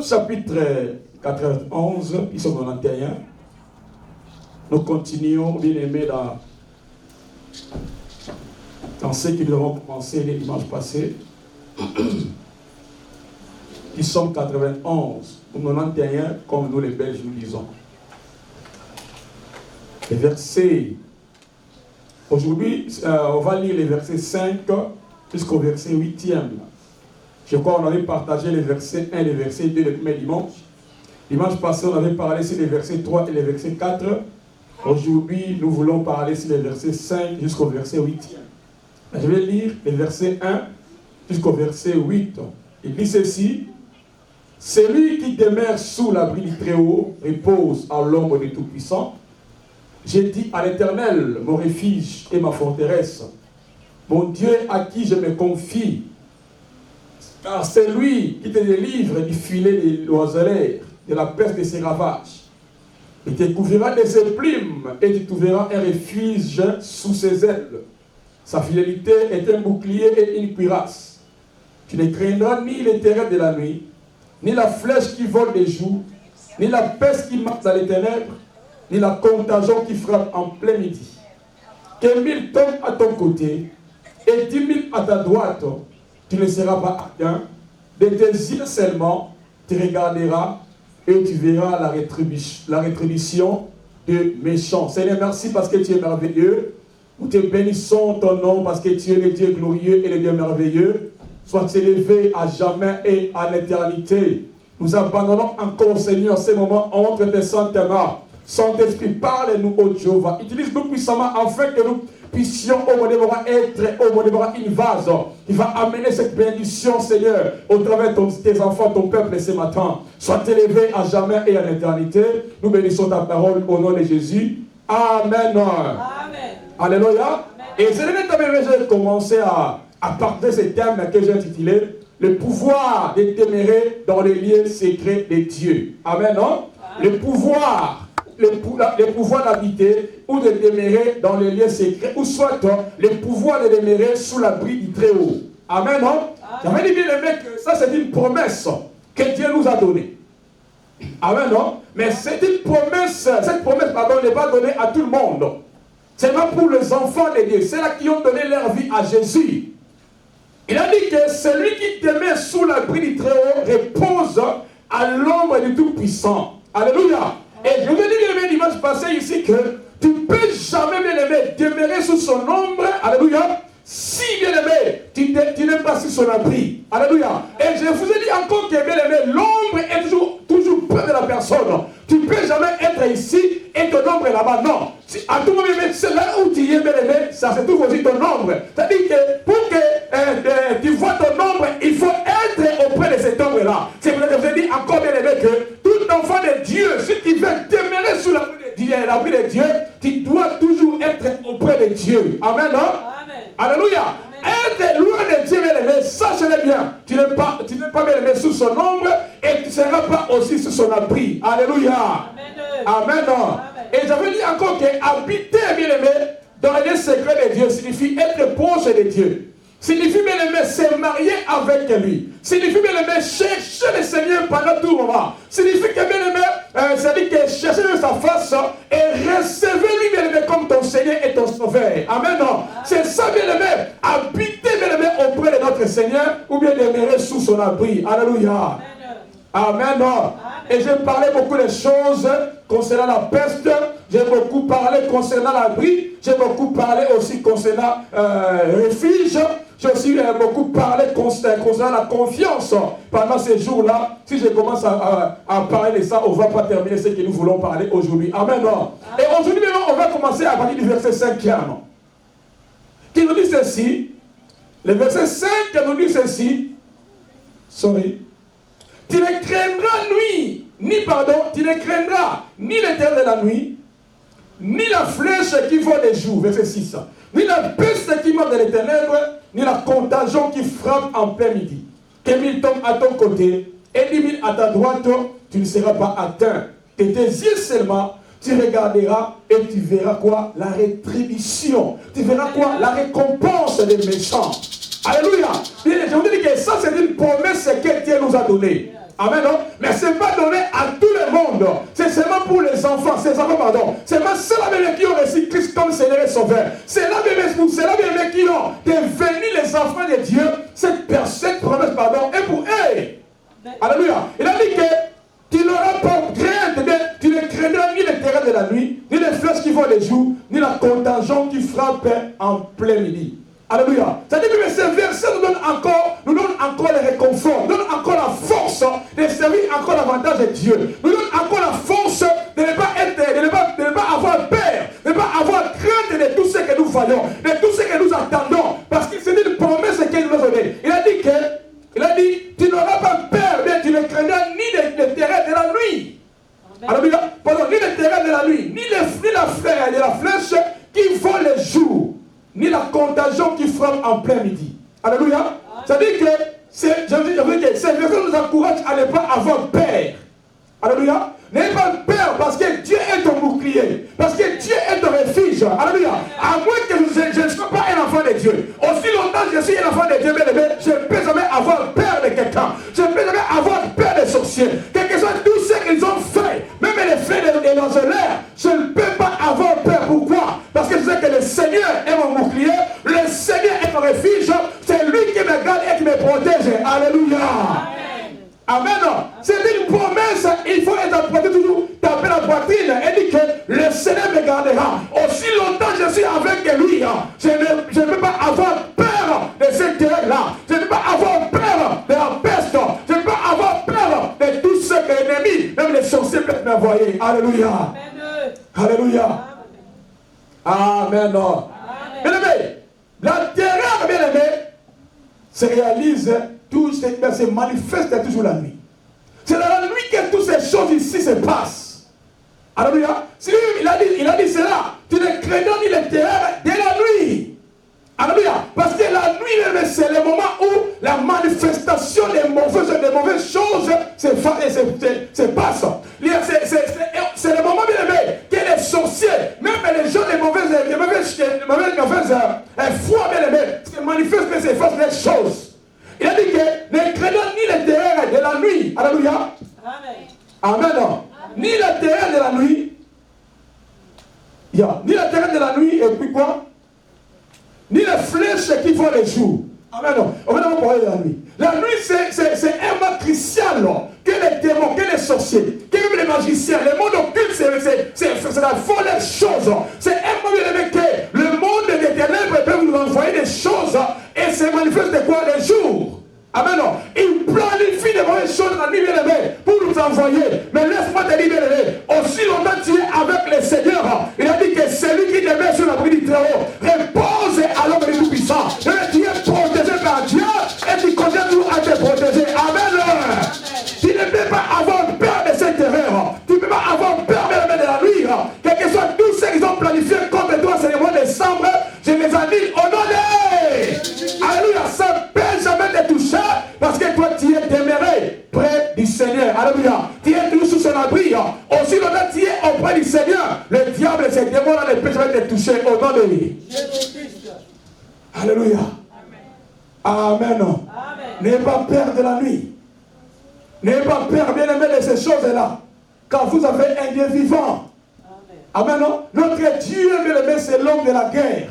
Chapitre 91, ils sont 91. Nous continuons, bien aimés, dans ce que nous avons commencé les dimanches passés. Ils sont 91 ou 91, comme nous les Belges nous disons. Les versets. Aujourd'hui, on va lire les versets 5 jusqu'au verset 8e. Je crois qu'on avait partagé les versets 1 et les versets 2 le premier dimanche. Dimanche passé, on avait parlé sur les versets 3 et les versets 4. Aujourd'hui, nous voulons parler sur les versets 5 jusqu'au verset 8e. Je vais lire les versets 1 jusqu'au verset 8. Il dit ceci: celui qui demeure sous l'abri du Très-Haut repose à l'ombre du Tout-Puissant. J'ai dit à l'Éternel, mon refuge et ma forteresse, mon Dieu à qui je me confie. Car c'est lui qui te délivre du filet des oiseleurs, de la peste de ses ravages. Il te couvrira de ses plumes et tu trouveras un refuge sous ses ailes. Sa fidélité est un bouclier et une cuirasse. Tu ne craindras ni les terreurs de la nuit, ni la flèche qui vole des jours, ni la peste qui marche dans les ténèbres, ni la contagion qui frappe en plein midi. Que 1000 tombent à ton côté et 10 000 à ta droite, tu ne seras pas atteint. De tes yeux seulement, tu regarderas et tu verras la rétribution de méchants. Seigneur, merci parce que tu es merveilleux. Nous te bénissons ton nom parce que tu es le Dieu glorieux et le Dieu merveilleux. Sois élevé à jamais et à l'éternité. Nous abandonnons encore, Seigneur, ces moments entre tes saintes mains. Saint-Esprit, parle-nous, ô Jéhovah. Utilise-nous puissamment afin que nous puissions au monde être une vase qui va amener cette bénédiction, Seigneur, au travers de tes enfants, ton peuple ce matin. Sois élevé à jamais et à l'éternité. Nous bénissons ta parole au nom de Jésus. Amen. Amen. Alléluia. Et c'est le j'ai commencé à partager ce thème que j'ai intitulé le pouvoir de demeurer dans les lieux secrets de Dieu. Amen. Non? Le pouvoir d'habiter ou de demeurer dans les lieux secrets, ou soit le pouvoir de demeurer sous l'abri du Très-Haut. Amen, non? J'avais dit bien les mecs que ça c'est une promesse que Dieu nous a donnée. Amen, non? Mais c'est une promesse, cette promesse, pardon, n'est pas donnée à tout le monde. C'est pas pour les enfants de Dieu, c'est là qui ont donné leur vie à Jésus. Il a dit que celui qui demeure sous l'abri du Très-Haut repose à l'ombre du Tout-Puissant. Alléluia. Et je vous ai dit, bien aimé, dimanche passé ici, que tu ne peux jamais, bien aimé, demeurer sous son ombre. Alléluia. Si, bien aimé, tu n'es pas sous son abri. Alléluia. Et je vous ai dit encore que, bien aimé, l'ombre est toujours près de la personne. Tu ne peux jamais être ici et ton ombre est là-bas. Non. Si, à tout moment, c'est là où tu es, bien aimé, ça se trouve aussi ton ombre. C'est-à-dire que pour que tu vois ton ombre, il faut être auprès de cet ombre-là. C'est pour ça que je vous ai dit encore, bien aimé, que tout enfant de Dieu, si tu veux demeurer sous l'abri de Dieu, tu dois toujours être auprès de Dieu. Amen, non? Amen. Alléluia. Amen. Être loin de Dieu, bien aimé, sache-le bien. Tu n'es pas bien aimé sous son ombre et tu ne seras pas aussi sous son abri. Alléluia. Amen. Amen. Amen. Et j'avais dit encore que habiter, bien aimé, dans les secrets de Dieu signifie être proche de Dieu. Signifie, bien aimé, se marier avec lui. Signifie, bien aimé, chercher le Seigneur pendant tout moment. Signifie que, bien aimé, c'est-à-dire que chercher sa face et recevoir lui, bien aimé, comme ton Seigneur et ton Sauveur. Amen. C'est ça, bien aimé, habiter, bien aimé, auprès de notre Seigneur ou bien demeurer sous son abri. Alléluia. Amen. Amen. Et j'ai parlé beaucoup de choses concernant la peste. J'ai beaucoup parlé concernant l'abri. J'ai beaucoup parlé aussi concernant refuge. J'ai aussi beaucoup parlé concernant la confiance pendant ces jours-là. Si je commence à parler de ça, on ne va pas terminer ce que nous voulons parler aujourd'hui. Amen. Et aujourd'hui, on va commencer à partir du verset 5e. Qui nous dit ceci. Le verset 5 nous dit ceci. Sorry. Tu ne craindras tu ne craindras ni les terres de la nuit, ni la flèche qui vole des jours, verset 6, ni la peste qui marche dans les ténèbres, ni la contagion qui frappe en plein midi. Que 1000 tombent à ton côté et 10 000 à ta droite, tu ne seras pas atteint. De tes yeux seulement, tu regarderas et tu verras quoi? La rétribution. Tu verras quoi? La récompense des méchants. Alléluia. Je vous dis que ça, c'est une promesse que Dieu nous a donnée. Amen, non? Mais ce n'est pas donné à tout le monde. C'est seulement pour les enfants. C'est seulement ceux-là qui ont reçu Christ comme Seigneur et Sauveur. C'est là même qui ont devenu les enfants de Dieu. Cette promesse, et pour eux. Alléluia. Il a dit que tu n'auras pas crainte, tu ne craindras ni les terrains de la nuit, ni les flèches qui vont les jours, ni la contagion qui frappe en plein midi. Alléluia. C'est-à-dire que ce verset nous donne encore le réconfort, nous donne encore la force de servir encore davantage de Dieu. Nous donne encore la force de ne pas avoir peur, de ne pas avoir crainte de tout ce que nous voyons, de tout ce que nous attendons. Parce que c'est une promesse qu'il nous a donnée. Il a dit, tu n'auras pas peur, mais tu ne craindras ni les terrains de la nuit. Alléluia. Pardon, ni les terrains de la nuit, ni la flèche qui vole les jours, ni la contagion qui frappe en plein midi. Alléluia. C'est-à-dire que ces versets nous encouragent à ne pas avoir peur. Alléluia. N'ayez pas peur parce que Dieu est ton bouclier. Parce que Dieu est ton refuge. Alléluia. À moins que je ne sois pas un enfant de Dieu. Aussi longtemps que je suis un enfant de Dieu, je ne peux jamais avoir peur de quelqu'un. Je ne peux jamais avoir peur des sorciers. Quel que soit tout ce qu'ils ont fait, même les faits de l'angelaire, je ne peux pas avoir peur. Pourquoi? Parce que je sais que le Seigneur est mon bouclier. Le Seigneur est mon refuge. C'est lui qui me garde et qui me protège. Alléluia. Amen. C'est une promesse. Il faut être protégé toujours. Taper la poitrine et dire que le Seigneur me gardera. Aussi longtemps que je suis avec lui, je ne peux pas avoir peur de cette terre-là. Je ne peux pas avoir peur de la peste. Je ne peux pas avoir peur de tout ce que l'ennemi, même les sorciers peuvent m'envoyer. Alléluia. Amen. Alléluia. Amen. Bien-aimé, la terreur, bien-aimé, se réalise. Tout se manifeste toujours la nuit. C'est dans la nuit que toutes ces choses ici se passent. Alléluia. Il a dit cela. Tu ne crains ni les terreurs de la nuit. Alléluia. Parce que la nuit, c'est le moment où la manifestation des mauvaises choses se passe. C'est le moment, bien aimé, que les sorciers, même les gens, les mauvaises foi, bien aimé, se manifestent et se fassent les choses. Il a dit que ne craignons ni les terreurs de la nuit. Alléluia. Amen. Amen. Ni les terreurs de la nuit. Ni les terreurs de la nuit. Et puis quoi? Ni les flèches qui font les jours. Amen. On va d'abord parler de la nuit. La nuit, c'est un mal crucial. Que les démons, que les sorciers, que même les magiciens, le monde occulte, c'est la folle chose. C'est un moment que le monde des ténèbres peut nous envoyer des choses et se manifeste de quoi les jours. Amen. Il planifie de mauvaises choses la nuit, bien aimé, pour nous envoyer. Mais laisse-moi te dire, bien aimé, aussi longtemps que tu es avec le Seigneur, il a dit que celui qui demeure sur l'abri du Très-Haut repose à l'homme du Tout-Puissant. Et tu es protégé par Dieu et tu continues toujours à te protéger. Amen. Tu ne peux pas avoir peur de cette terreur. Tu ne peux pas avoir peur même de la nuit. Quel que soit tous ceux qui ont planifié contre toi, c'est le mois de décembre. Je les annule au nom de... Alléluia. Ça ne peut jamais te toucher parce que toi, tu es demeuré près du Seigneur. Alléluia. Tu es toujours sous son abri. Aussi longtemps tu es auprès du Seigneur, le diable et ses démons ne peuvent jamais te toucher au nom de lui. Alléluia. Amen. Amen. N'ayez pas peur de la nuit. N'ayez pas peur, bien aimé, de ces choses-là. Car vous avez un Dieu vivant. Amen. Notre Dieu, bien aimé, c'est l'homme de la guerre.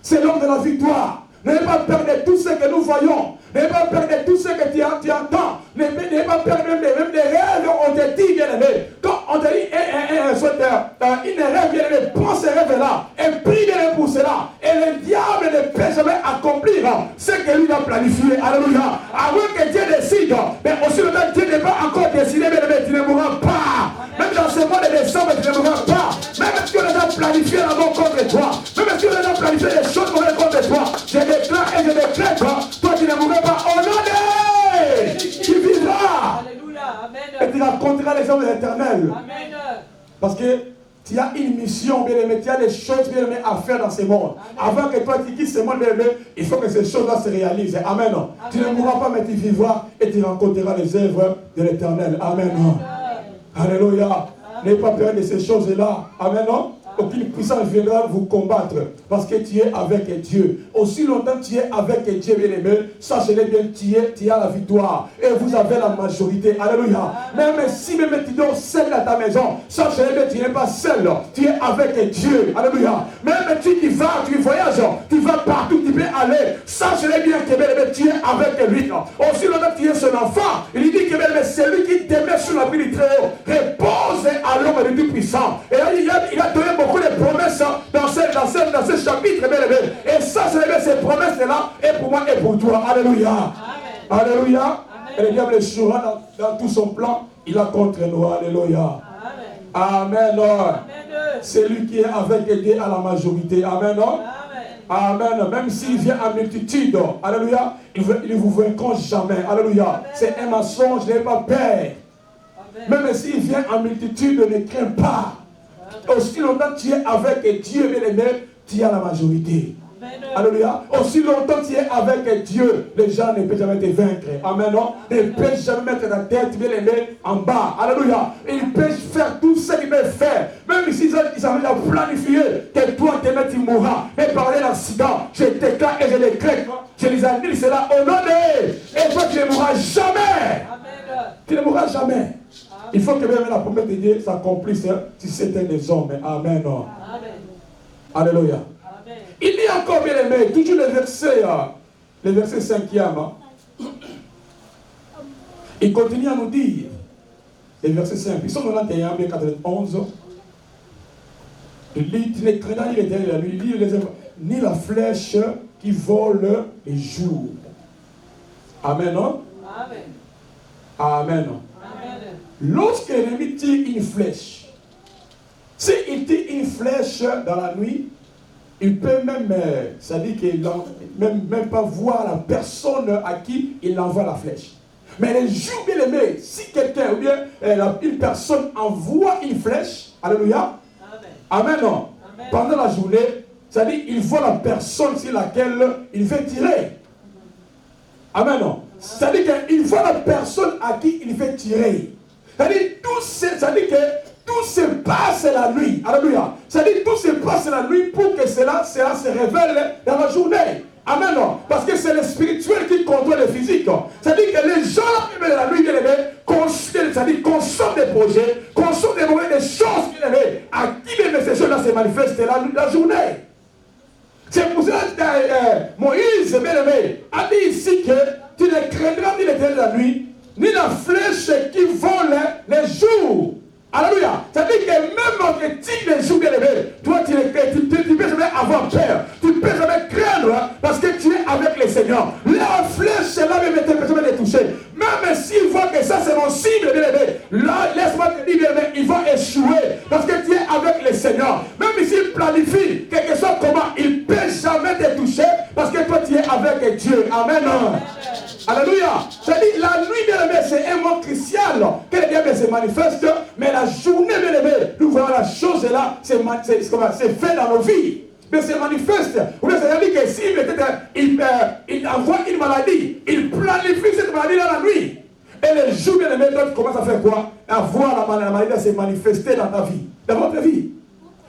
C'est l'homme de la victoire. N'ayez pas peur de tout ce que nous voyons. N'ayez pas peur de tout ce que tu entends. N'ayez pas peur même des rêves. On te dit, bien aimé. Quand on te dit une rêve, bien aimé, prends ce rêve-là et prie bien aimé pour cela. Et le diable ne peut jamais accomplir ce que lui a planifié. Alléluia. Avant que Dieu décide, mais aussi le temps que Dieu n'est pas encore décidé, bien aimé, tu ne mourras pas. Même dans ce mois de décembre, tu ne mourras pas. Même si on a planifié la mort contre toi, même si on a planifié des choses contre toi, je déclare et je déclare, toi tu ne mourras pas. Au nom de tu vivras. Alléluia. Amen. Et tu rencontreras les hommes de l'Éternel. Amen. Parce que tu as une mission, bien aimé, tu as des choses, bien aimé, à faire dans ce monde. Amen. Avant que toi tu quittes ce monde, bien aimé, il faut que ces choses-là se réalisent. Amen. Amen. Tu ne mourras pas, mais tu vivras et tu rencontreras les œuvres de l'Éternel. Amen. Amen. Alléluia. N'ayez pas peur de ces choses-là. Amen. aucune puissance viendra vous combattre parce que tu es avec Dieu. Aussi longtemps que tu es avec Dieu, bien-aimé, sachez-le bien, tu as la victoire et vous avez la majorité. Alléluia. Même si même tu dors seul dans ta maison, sachez-le bien, tu n'es pas seul. Tu es avec Dieu. Alléluia. Même si tu vas, tu voyages, tu vas partout, tu peux aller. Sachez-le bien que bien-aimé, tu es avec lui. Aussi longtemps que tu es son enfant, il dit que bien-aimé, c'est lui qui te met sur l'abri du Très-Haut. Repose à l'homme du Tout-Puissant. Et là, il a donné beaucoup de promesses dans ce chapitre, bien-aimé. Et ça, c'est ces promesses-là, et pour moi et pour toi. Alléluia. Amen. Alléluia. Amen. Et le diable échouera dans tout son plan. Il a contre nous. Alléluia. Amen. Amen. C'est lui qui est avec Dieu à la majorité. Amen. Amen. Même s'il vient en multitude, alléluia, il ne vous vaincront jamais. Alléluia. C'est un mensonge, n'ayez pas peur. Même s'il vient en multitude, ne crains pas. Aussi longtemps que tu es avec Dieu, bien-aimé, tu as la majorité. Alléluia. Aussi longtemps que tu es avec Dieu, les gens ne peuvent jamais te vaincre. Amen. Non? Ils ne peuvent jamais mettre la tête, bien-aimé, en bas. Alléluia. Ils peuvent faire tout ce qu'ils peuvent faire. Même s'ils avaient planifié que toi, tu mourras. Mais par l'accident, je déclare et je décrète. Je les annule cela au nom de. Et toi, tu ne mourras jamais. Amen. Tu ne mourras jamais. Amen. Il faut que même la promesse de Dieu s'accomplisse si c'était des hommes. Amen. Amen. Alléluia. Amen. Il dit encore, bien aimé, toujours le verset 5e. Il continue à nous dire, les versets 5, ils sont 91, 91. Il dit, tu ne craindras ni l'éternel la nuit, ni la flèche qui vole les jours. Amen. Amen. Amen. Lorsque l'ennemi tire une flèche, s'il tire une flèche dans la nuit, il peut même, c'est-à-dire qu'il ne même pas voir la personne à qui il envoie la flèche. Mais les jours bien aimés, si quelqu'un ou bien une personne envoie une flèche, alléluia, amen, amen. Pendant la journée, c'est-à-dire il voit la personne sur laquelle il veut tirer. Amen. C'est-à-dire qu'il voit la personne à qui il veut tirer. C'est-à-dire que tout se passe la nuit. Alléluia. C'est-à-dire que tout se passe la nuit pour que cela se révèle dans la journée. Amen. Parce que c'est le spirituel qui contrôle le physique. C'est-à-dire que les gens de la nuit, c'est-à-dire consomment des projets, consomment des mauvaises choses, à qui même ces choses-là se manifestent la journée. C'est pour ça que Moïse, bien aimé, a dit ici que tu ne craindras ni l'éternel la nuit, ni la flèche qui vole les jours. Alléluia. C'est-à-dire que même quand tu tires les jours bien aimés, toi tu ne peux jamais avoir peur. Tu ne peux jamais craindre parce que tu es avec le Seigneur. La flèche là même ne peut jamais les toucher. Même s'il voit que ça c'est mon cible bien aimé, là laisse-moi te dire bien aimé, il va échouer parce que tu es avec le Seigneur. Même s'il planifie quelque chose comment, il ne peut jamais te toucher parce que toi tu es avec Dieu. Amen. Alléluia. C'est-à-dire la nuit bien aimé c'est un mot crucial que le diable se manifeste, mais la journée bien aimé, nous voyons la chose là, c'est fait dans nos vies. Mais c'est manifeste. C'est-à-dire que s'il il envoie une maladie, il planifie cette maladie dans la nuit. Et les jours bien aimé, tu commences à faire quoi? À voir la maladie se manifester dans ta vie, dans votre vie.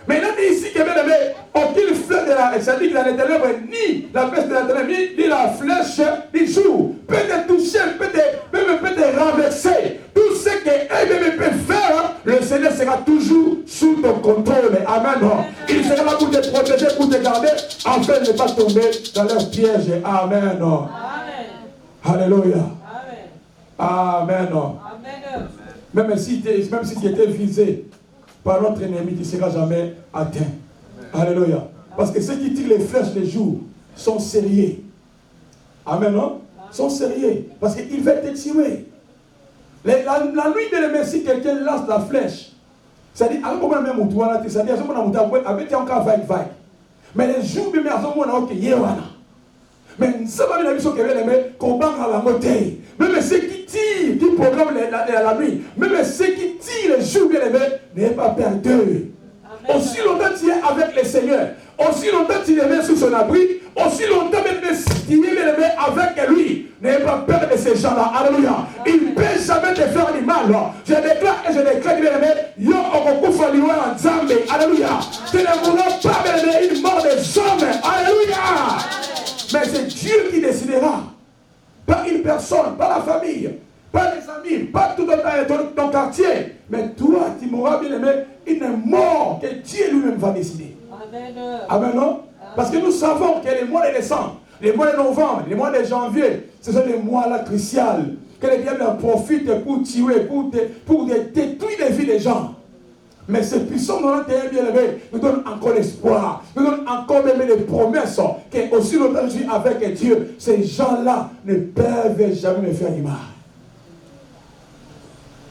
Mais il a dit ici que bien aimé, aucune flèche de la, c'est-à-dire que les ténèbres, ni la peste de la ténèbre, ni la flèche du jour peut te toucher, peut te renverser. Tout ce que peut faire, le Seigneur sera toujours sous ton contrôle. Amen. Il sera là pour te protéger, pour te garder, afin de ne pas tomber dans leur piège. Amen. Amen. Alléluia. Amen. Amen. Même si tu étais visé par notre ennemi, tu ne seras jamais atteint. Alléluia. Parce que ceux qui tirent les flèches les jours sont sérieux. Amen, non? Sont sérieux. Parce qu'ils veulent te tuer. La nuit de l'ennemi, si quelqu'un lance la flèche, c'est-à-dire, c'est-à-dire, mais les jours, mais ça va bien que combat à la montée. Même ceux qui tirent, qui programment la nuit, même ceux qui tirent les jours bien aimés, n'ayez pas peur d'eux. Aussi longtemps tu es avec le Seigneur, aussi longtemps tu es sous son abri, aussi longtemps même si tu es avec lui, n'ayez pas peur de ces gens-là. Alléluia. Il ne peut jamais te faire du mal. mal. Je déclare et je déclare, bien aimé, yo okufa liwe en Zambé. Alléluia. Tu ne mourras pas, bien aimé, une mort des hommes. Alléluia. Mais c'est Dieu qui décidera. Pas une personne, pas la famille, pas les amis, pas tout ton quartier. Mais toi, tu mourras, bien aimé, une mort que Dieu lui-même va décider. Amen. Amen, non? Parce que nous savons que les mois de décembre, les mois de novembre, les mois de janvier, ce sont les mois-là cruciaux. Que les diables en profitent pour tuer, pour détruire les vies des gens. Mais ce puissant dans notre terre bien aimé nous donne encore l'espoir, nous donne encore même les promesses que aussi longtemps que je suis avec Dieu, ces gens-là ne peuvent jamais me faire du mal.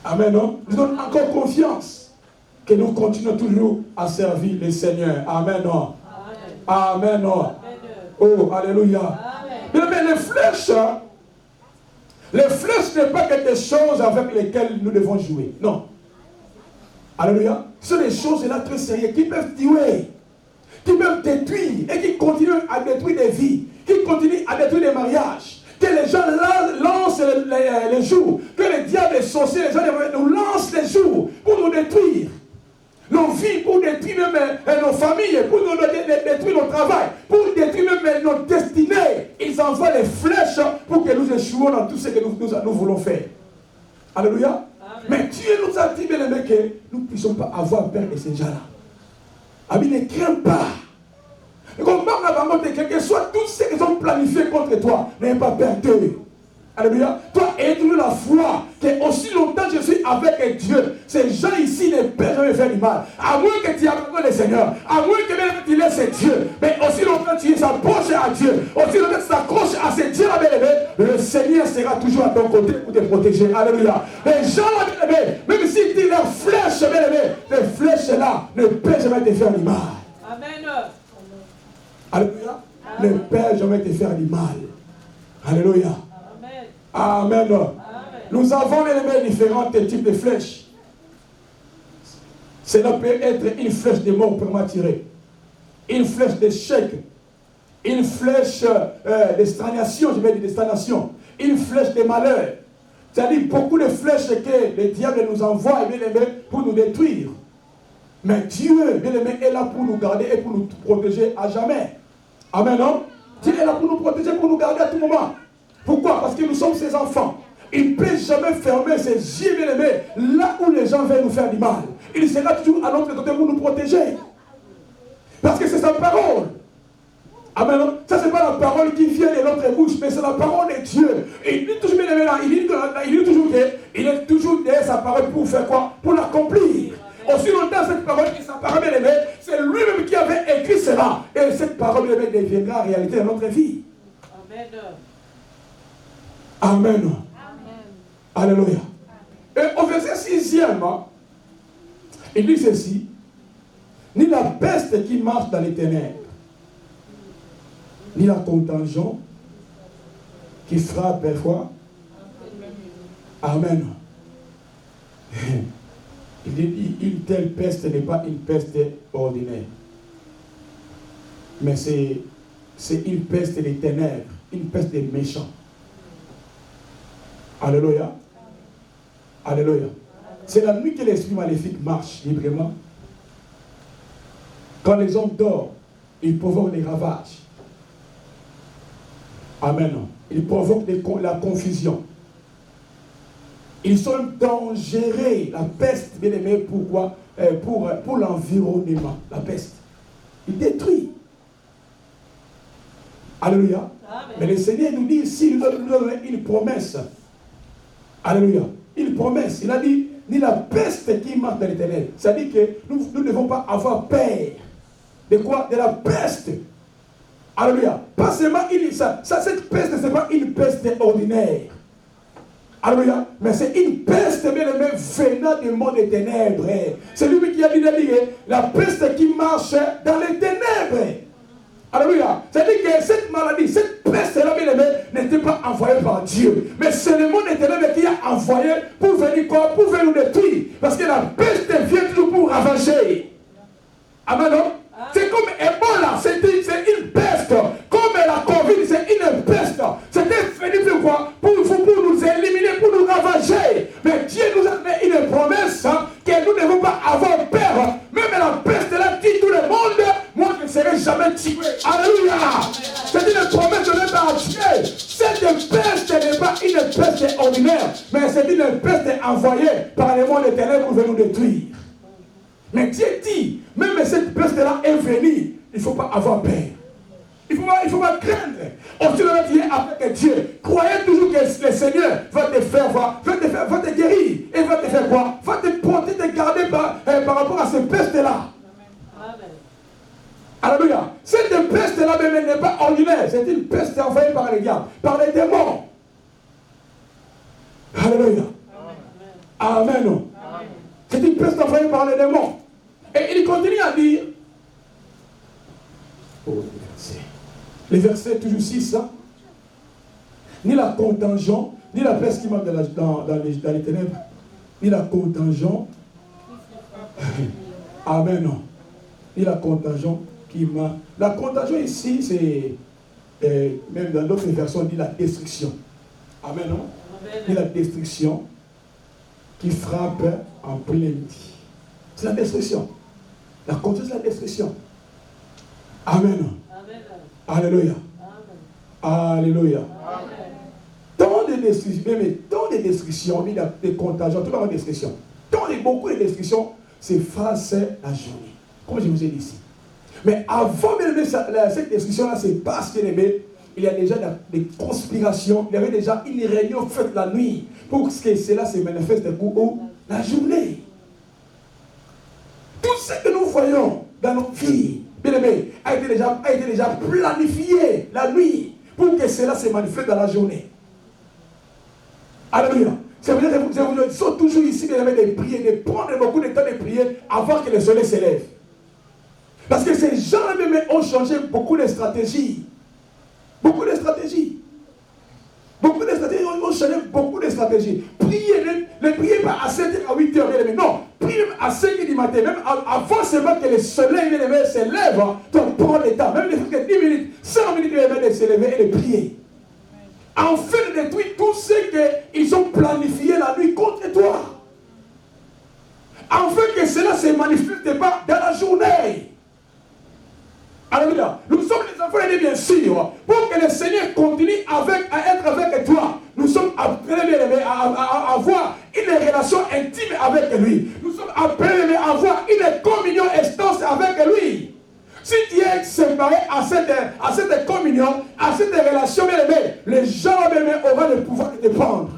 Amen, non? Nous donne encore confiance que nous continuons toujours à servir le Seigneur. Amen, non? Amen, non? Oh, alléluia. Mais les flèches n'est pas quelque chose avec lesquelles nous devons jouer. Non. Alléluia. Ce sont des choses là très sérieuses qui peuvent tuer, qui peuvent détruire et qui continuent à détruire des vies, qui continuent à détruire des mariages. Que les gens lancent les jours, que les diables, les sorciers, les gens nous lancent les jours pour nous détruire. Nos vies, pour détruire même nos familles, pour nous détruire notre travail, pour détruire même notre destinée. Ils envoient les flèches pour que nous échouions dans tout ce que nous voulons faire. Alléluia. Amen. Mais Dieu nous a dit, bien aimé, que nous ne puissions pas avoir peur de ces gens-là. Amen, ne crains pas. Quel que soit tout ce qu'ils ont planifié contre toi, n'aie pas peur d'eux. Alléluia. Toi, aide-nous la foi que aussi longtemps que je suis avec Dieu, ces gens ici ne peuvent jamais faire du mal. À moins que tu abandonnes le Seigneur, à moins que même tu laisses Dieu, mais aussi longtemps que tu s'approches à Dieu, aussi longtemps que tu t'accroches à ce Dieu-là, le Seigneur sera toujours à ton côté pour te protéger. Alléluia. Les gens, même si tu leurs flèches, les flèches-là ne peuvent jamais te faire du mal. Amen. Alléluia. Ne peuvent jamais te faire du mal. Alléluia. Amen. Amen. Nous avons les différents types de flèches. Cela peut être une flèche de mort prématurée, une flèche d'échec, une flèche de stagnation, je vais dire de stagnation, une flèche de malheur. C'est-à-dire beaucoup de flèches que le diable nous envoie bien aimé, pour nous détruire. Mais Dieu, bien aimé, est là pour nous garder et pour nous protéger à jamais. Amen. Non? Dieu est là pour nous protéger, pour nous garder à tout moment. Pourquoi? Parce que nous sommes ses enfants. Il ne peut jamais fermer ses yeux, bien aimés, là où les gens veulent nous faire du mal. Il sera toujours à notre côté pour nous protéger. Parce que c'est sa parole. Amen. Ça, ce n'est pas la parole qui vient de notre bouche, mais c'est la parole de Dieu. Et il dit toujours, bien aimé, il est toujours derrière sa parole pour faire quoi? Pour l'accomplir. Aussi longtemps cette parole qui s'apparaît, bien aimé, c'est lui-même qui avait écrit cela. Et cette parole, bien aimé, deviendra réalité dans notre vie. Amen. Amen. Amen. Alléluia. Et au verset 6e, il dit ceci: ni la peste qui marche dans les ténèbres, ni la contagion qui frappe parfois. Amen. Il dit une telle peste n'est pas une peste ordinaire, mais c'est une peste des ténèbres, une peste des méchants. Alléluia. Alléluia. C'est la nuit que l'esprit maléfique marche librement. Quand les hommes dorment, ils provoquent des ravages. Amen. Ils provoquent la confusion. Ils sont dangereux. La peste, bien aimé, pourquoi? Pour l'environnement. La peste. Il détruit. Alléluia. Amen. Mais le Seigneur nous dit ici, il nous donne une promesse. Alléluia. Une promesse. Il a dit, ni la peste qui marche dans les ténèbres. C'est-à-dire que nous ne devons pas avoir peur. De quoi? De la peste. Alléluia. Pas seulement cette peste, ce n'est pas une peste ordinaire. Alléluia. Mais c'est une peste, bien aimé, venant du monde des ténèbres. C'est lui qui a dit, la peste qui marche dans les ténèbres. Alléluia. C'est-à-dire que cette maladie, cette peste-là, bien aimé, n'était pas envoyée par Dieu. Mais c'est le monde des ténèbres qui a envoyé pour venir quoi? Pour venir nous détruire. Parce que la peste vient toujours pour ravager. Amen. C'est comme Ebola, c'est une peste. Comme la Covid, c'est une peste. C'était venu pour quoi? Pour nous éliminer, pour nous ravager. Mais Dieu nous a envoyé par les mots des ténèbres pour venir nous détruire. Mais Dieu dit, même cette peste-là est venue, il ne faut pas avoir peur. Il ne faut pas craindre. Aussi, tu es avec Dieu. Croyez toujours que le Seigneur va te faire voir, va te guérir. Et va te faire quoi? Va te porter, te garder par rapport à ces pestes-là. Alléluia. Cette peste-là même n'est pas ordinaire. C'est une peste envoyée par les diables, par les démons. Alléluia. Amen. Amen. C'est une peste envoyée par les démons. Et il continue à dire, les versets toujours 6, hein? Ni la contingent, ni la peste qui marche dans les ténèbres, ni la contingent. Amen. Non. Ni la contingent qui marche. La contingent ici, c'est, même dans d'autres versions, on dit la destruction. Amen. Non? Ni la destruction qui frappe en plein midi. C'est la destruction. La contingent, c'est la destruction. Amen. Alléluia. Alléluia. Tant de destructions, mais tant de destructions, des contagions, tout le monde de destruction. Tant de beaucoup de destructions s'effacent la journée. Comme je vous ai dit ici. Mais avant même cette destruction-là, c'est parce qu'il y a déjà des conspirations, il y avait déjà une réunion faite la nuit pour que cela se manifeste pour la journée. Tout ce que nous voyons dans nos vies, bien aimé, a été déjà planifié la nuit pour que cela se manifeste dans la journée. Alléluia. Ça veut dire que vous sommes toujours ici, bien aimé, de prier, de prendre beaucoup de temps de prier avant que le soleil se lève. Parce que ces gens-là même ont changé beaucoup de stratégies. Beaucoup de stratégies. Beaucoup de stratégies, ont changé beaucoup de stratégies. Priez, ne priez pas à 7h, à 8h, bien aimé. Non, priez à 5h du matin, même avant seulement que le soleil, bien aimé, se lève. Donc prends le temps, même ne que 10 minutes, 5 minutes, bien aimé, de se lever et de prier. Afin de détruire tout ce qu'ils ont planifié la nuit contre toi. Afin que cela ne se manifeste pas dans la journée. Alléluia. Nous sommes les enfants de Dieu, bien sûr. Pour que le Seigneur continue à être avec toi, nous sommes appelés à avoir une relation intime avec lui. Nous sommes appelés à avoir une communion extense avec lui. Si tu es séparé à cette communion, à cette relation, bien aimé, les gens auront le pouvoir de te prendre.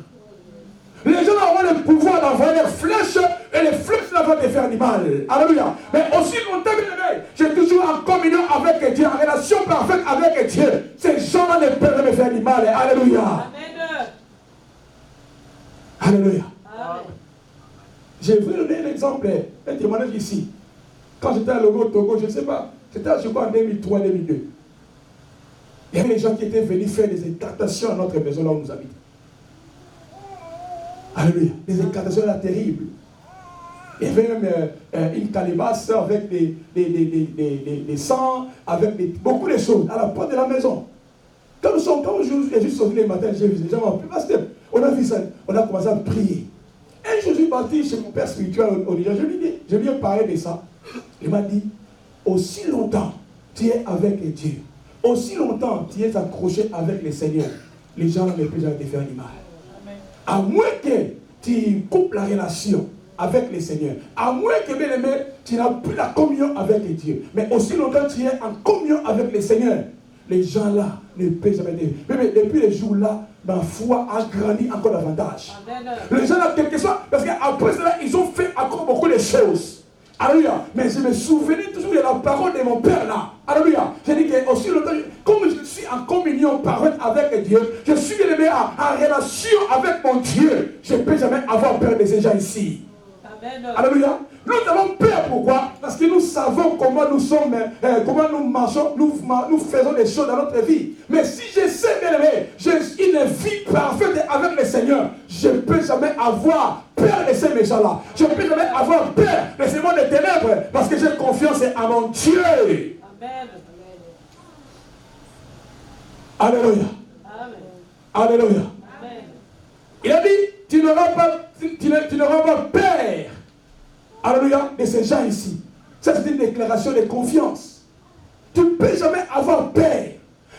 Les gens auront le pouvoir d'envoyer des flèches et les flèches vont te faire du mal. Alléluia. Mais aussi longtemps, bien aimé, j'ai toujours en communion avec Dieu, en relation parfaite avec Dieu. Ces gens-là ne peuvent me faire du mal. Alléluia. Amen. Alléluia. Amen. Je vais vous donner un exemple, un témoignage ici. Quand j'étais à Togo, je ne sais pas, c'était je crois en 2003-2002. Il y avait des gens qui étaient venus faire des incantations à notre maison là où nous habitons. Alléluia. Des incantations là terribles. Il y avait même une calebasse avec des sangs, avec beaucoup de choses à la porte de la maison. Quand j'ai juste sorti le matin, j'ai vu les gens plus vaste. On a vu ça, on a commencé à prier. Et je suis parti chez mon père spirituel au Niger. Je lui ai parlé de ça. Il m'a dit, aussi longtemps tu es avec Dieu, aussi longtemps tu es accroché avec le Seigneur, les gens ne peuvent jamais te faire du mal. À moins que tu coupes la relation avec le Seigneur, à moins que, bien aimé, tu n'as plus la communion avec Dieu, mais aussi longtemps tu es en communion avec le Seigneur, les gens là ne peuvent jamais te faire. Mais depuis les jours là, ma foi a grandi encore davantage. Les gens là, quelque chose, parce qu'après cela, ils ont fait encore beaucoup de choses. Alléluia. Mais je me souvenais toujours de la parole de mon père là. Alléluia. J'ai dit que aussi longtemps, comme je suis en communion parfaite avec Dieu, je suis élevé en relation avec mon Dieu. Je ne peux jamais avoir peur de ces gens ici. Amen. Alléluia. Nous avons peur, pourquoi? Parce que nous savons comment nous sommes, comment nous marchons, nous faisons des choses dans notre vie. Mais si je sais, bien aimé, j'ai une vie parfaite avec le Seigneur, je ne peux jamais avoir peur de ces méchants-là. Je ne peux jamais avoir peur de ces mondes de ténèbres, parce que j'ai confiance en mon Dieu. Amen. Alléluia. Amen. Alléluia. Amen. Il a dit, tu n'auras pas peur. Alléluia, de ces gens ici. Ça, c'est une déclaration de confiance. Tu ne peux jamais avoir peur.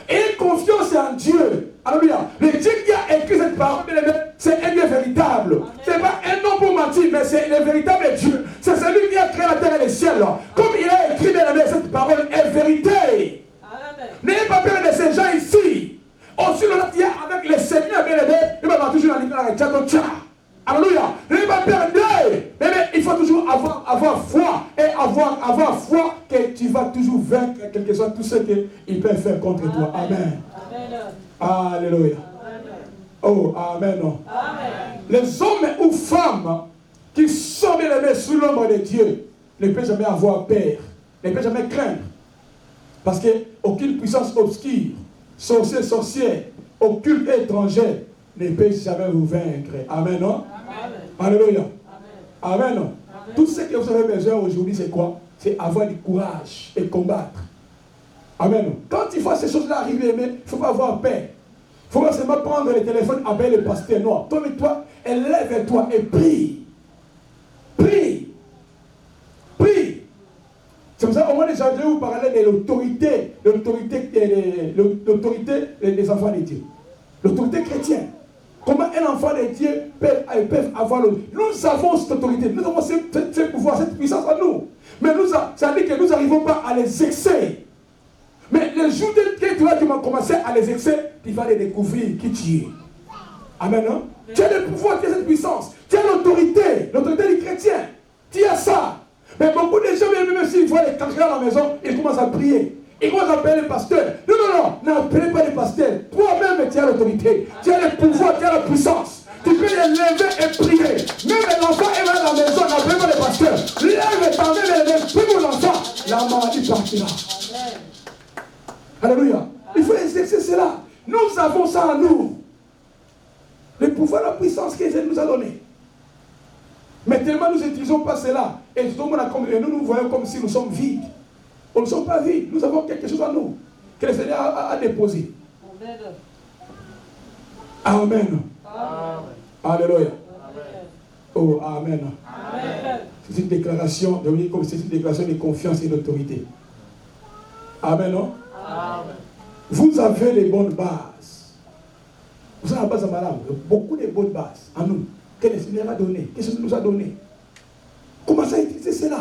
Et confiance en Dieu. Alléluia. Le Dieu qui a écrit cette parole, c'est un Dieu véritable. Ce n'est pas un homme pour mentir, mais c'est le véritable Dieu. C'est celui qui a créé la terre et les ciels. Comme il a écrit, cette parole est vérité. N'ayez pas peur de ces gens ici. Aussi, il y a avec les seigneurs, il va toujours dans l'Église. Alléluia. N'ayez pas peur d'eux. Mais il faut toujours avoir foi. Et avoir foi que tu vas toujours vaincre quel que soit tout ce qu'ils peuvent faire contre toi. Amen. Alléluia. Oh, amen. Amen. Les hommes ou femmes qui sont bien aimés sous l'ombre de Dieu ne peuvent jamais avoir peur, ne peuvent jamais craindre. Parce qu'aucune puissance obscure, sorcière, occulte et étrangère ne peut jamais vous vaincre. Amen. Non? Amen. Alléluia. Amen. Amen. Non? Tout ce que vous avez besoin aujourd'hui, c'est quoi? C'est avoir du courage et combattre. Amen. Quand il faut ces choses-là arriver, il ne faut pas avoir peur. Il faut pas seulement prendre le téléphone, appeler le pasteur. Non, toi, élève-toi et prie. Prie. Prie. C'est pour ça, au moins, déjà, je vais vous parler de l'autorité des enfants de Dieu. L'autorité chrétienne. Comment un enfant de Dieu peut avoir l'autorité. Nous avons cette autorité, nous avons ce pouvoir, cette puissance en nous. Mais ça veut dire que nous n'arrivons pas à les exercer. Mais le jour que tu vas commencer à les exercer, tu vas les découvrir qui tu es. Amen. Non? Tu as le pouvoir, tu as cette puissance, tu as l'autorité du chrétien. Tu as ça. Mais beaucoup de gens, même s'ils voient les cancres à la maison, ils commencent à prier. Ils commencent à appeler le pasteur. Non, n'appelez pas le pasteur. Toi-même, tu as l'autorité. Tu as le pouvoir, tu as la puissance. Tu peux les lever et prier. Même l'enfant est à la maison, n'appelez pas le pasteur. Lève ta main et lève tout mon enfant. La maladie partira. Alléluia. Il faut exercer cela. Nous avons ça en nous. Le pouvoir, la puissance que Dieu nous a donné. Mais tellement nous n'utilisons pas cela. Et nous voyons comme si nous sommes vides. Nous ne sommes pas vides. Nous avons quelque chose en nous que le Seigneur a déposé. Amen. Amen. Alléluia. Oh, amen. Amen. C'est une déclaration, c'est une déclaration de confiance et d'autorité. Amen. Non? Amen. Vous avez les bonnes bases. Vous avez la base à Malam. Beaucoup de bonnes bases en nous. Que le Seigneur a donné. Qu'est-ce qu'il nous a donné? Commencez à utiliser cela.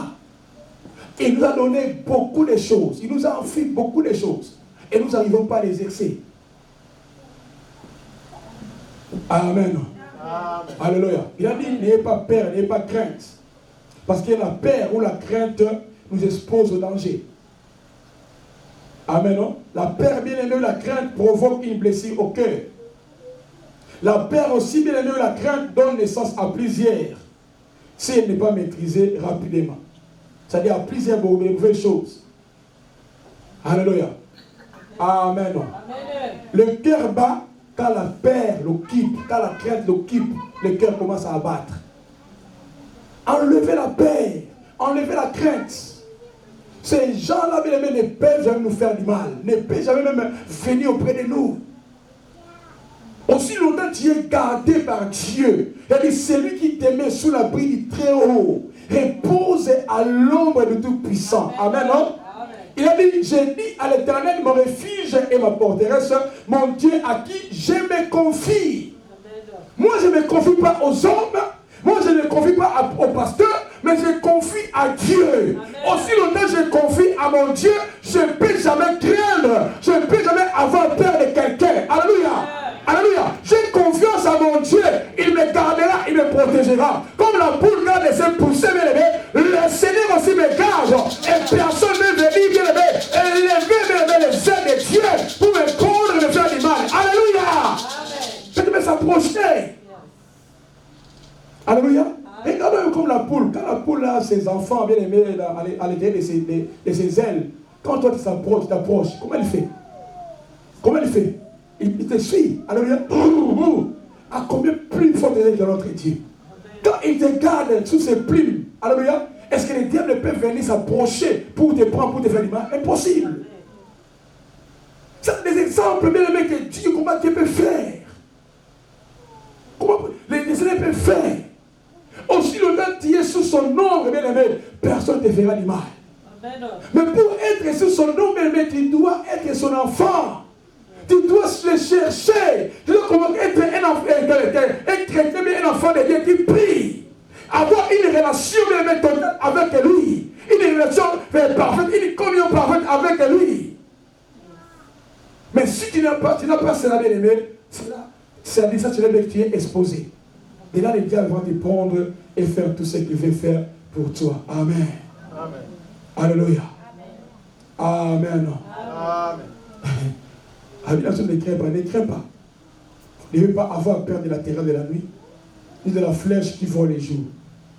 Il nous a donné beaucoup de choses. Il nous a enfui beaucoup de choses. Et nous n'arrivons pas à les exercer. Amen. Amen. Alléluia. Il a dit, n'ayez pas peur, n'ayez pas crainte. Parce que la peur ou la crainte nous expose au danger. Amen. Non? La peur, bien aimé, la crainte provoque une blessure au cœur. La peur aussi, bien aimé, la crainte donne naissance à plusieurs. Si elle n'est pas maîtrisée rapidement. C'est-à-dire à plusieurs mauvaises choses. Alléluia. Amen. Amen. Le cœur bat quand la peur l'occupe, quand la crainte l'occupe, le cœur commence à abattre. Enlevez la peur, enlevez la crainte. Ces gens-là, bien aimés, ne peuvent jamais nous faire du mal, ne peuvent jamais même venir auprès de nous. Aussi longtemps tu es gardé par Dieu. Il dit, celui qui te met sous l'abri du Très-Haut repose à l'ombre du Tout-Puissant. Amen. Amen. Il a dit, j'ai dit à l'Éternel, mon refuge et ma forteresse, mon Dieu à qui je me confie. Amen. Moi, je ne me confie pas aux hommes, moi, je ne me confie pas au pasteur, mais je confie à Dieu. Amen. Aussi longtemps je confie à mon Dieu, je ne peux jamais craindre, je ne peux jamais avoir peur de quelqu'un. Alléluia. Amen. Alléluia. J'ai confiance à mon Dieu. Il me gardera, il me protégera. Comme la poule garde ses poussées, bien aimé, le Seigneur aussi me garde. Et personne ne veut dire, bien aimé, élever, bien aimé, les ailes de Dieu pour me prendre et me faire du mal. Alléluia. Je vais s'approcher. Alléluia. Regardez comme la poule. Quand la poule a ses enfants, bien aimés, à l'intérieur de ses ailes, quand toi tu t'approches, comment elle fait? Comment elle fait? Il te suit. Alléluia. À combien plus fort que notre Dieu? Quand il te garde sous ses plumes, alléluia, est-ce que les diables peuvent venir s'approcher pour te prendre, pour te faire du mal? Impossible. C'est des exemples, bien aimés, que Dieu, comment Dieu peut faire. Comment les Seigneurs peuvent faire. Aussi longtemps tu es sous son ombre, bien aimé, personne ne te fera du mal. Amen. Mais pour être sous son ombre, bien aimé, tu dois être son enfant. Tu dois le chercher. Tu dois commencer à être un chrétien, un enfant de Dieu qui prie. Avoir une relation totale avec lui. Une relation parfaite, une communion parfaite avec lui. Mais si tu n'as pas cela, bien aimé, ça dit ça, tu es exposé. Et là, les diables vont te prendre et faire tout ce qu'il veut faire pour toi. Amen. Amen. Alléluia. Amen. Amen. La Bible ne craint pas, ne crains pas. Ne veux pas avoir peur de la terreur de la nuit, ni de la flèche qui vole les jours.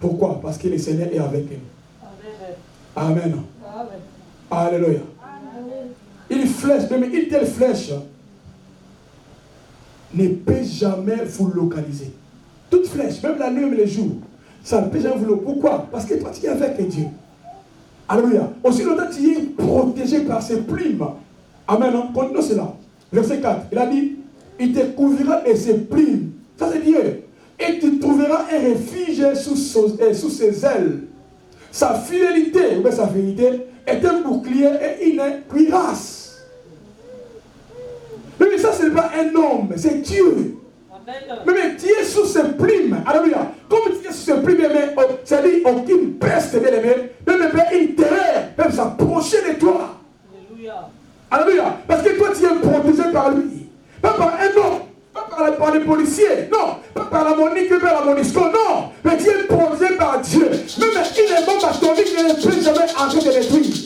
Pourquoi? Parce que le Seigneur est avec nous. Amen. Amen. Alléluia. Une flèche, même une telle flèche, ne peut jamais vous localiser. Toute flèche, même la nuit, même les jours, ça ne peut jamais vous localiser. Pourquoi? Parce que toi, tu es avec Dieu. Alléluia. Aussi longtemps tu es protégé par ses plumes. Amen. Continuons cela. Verset 4. Il a dit, il te couvrira de ses plumes. Ça c'est Dieu. Et tu trouveras un refuge sous ses ailes. Sa fidélité, ou sa vérité, est un bouclier et une cuirasse. Mais ça, ce n'est pas un homme, c'est Dieu. Mais tu es sous ses plumes. Alléluia. Comme tu es sous ses plumes, c'est-à-dire aucune peste, bien aimé, même une terreur, même s'approcher de toi. Alléluia. Alléluia. Parce que toi, tu es protégé par lui. Pas par un homme, pas par les policiers, non. Pas par la Monique, pas par la Monisco, non. Mais tu es protégé par Dier. Même une bombe atomique ne peut jamais entrer de détruire.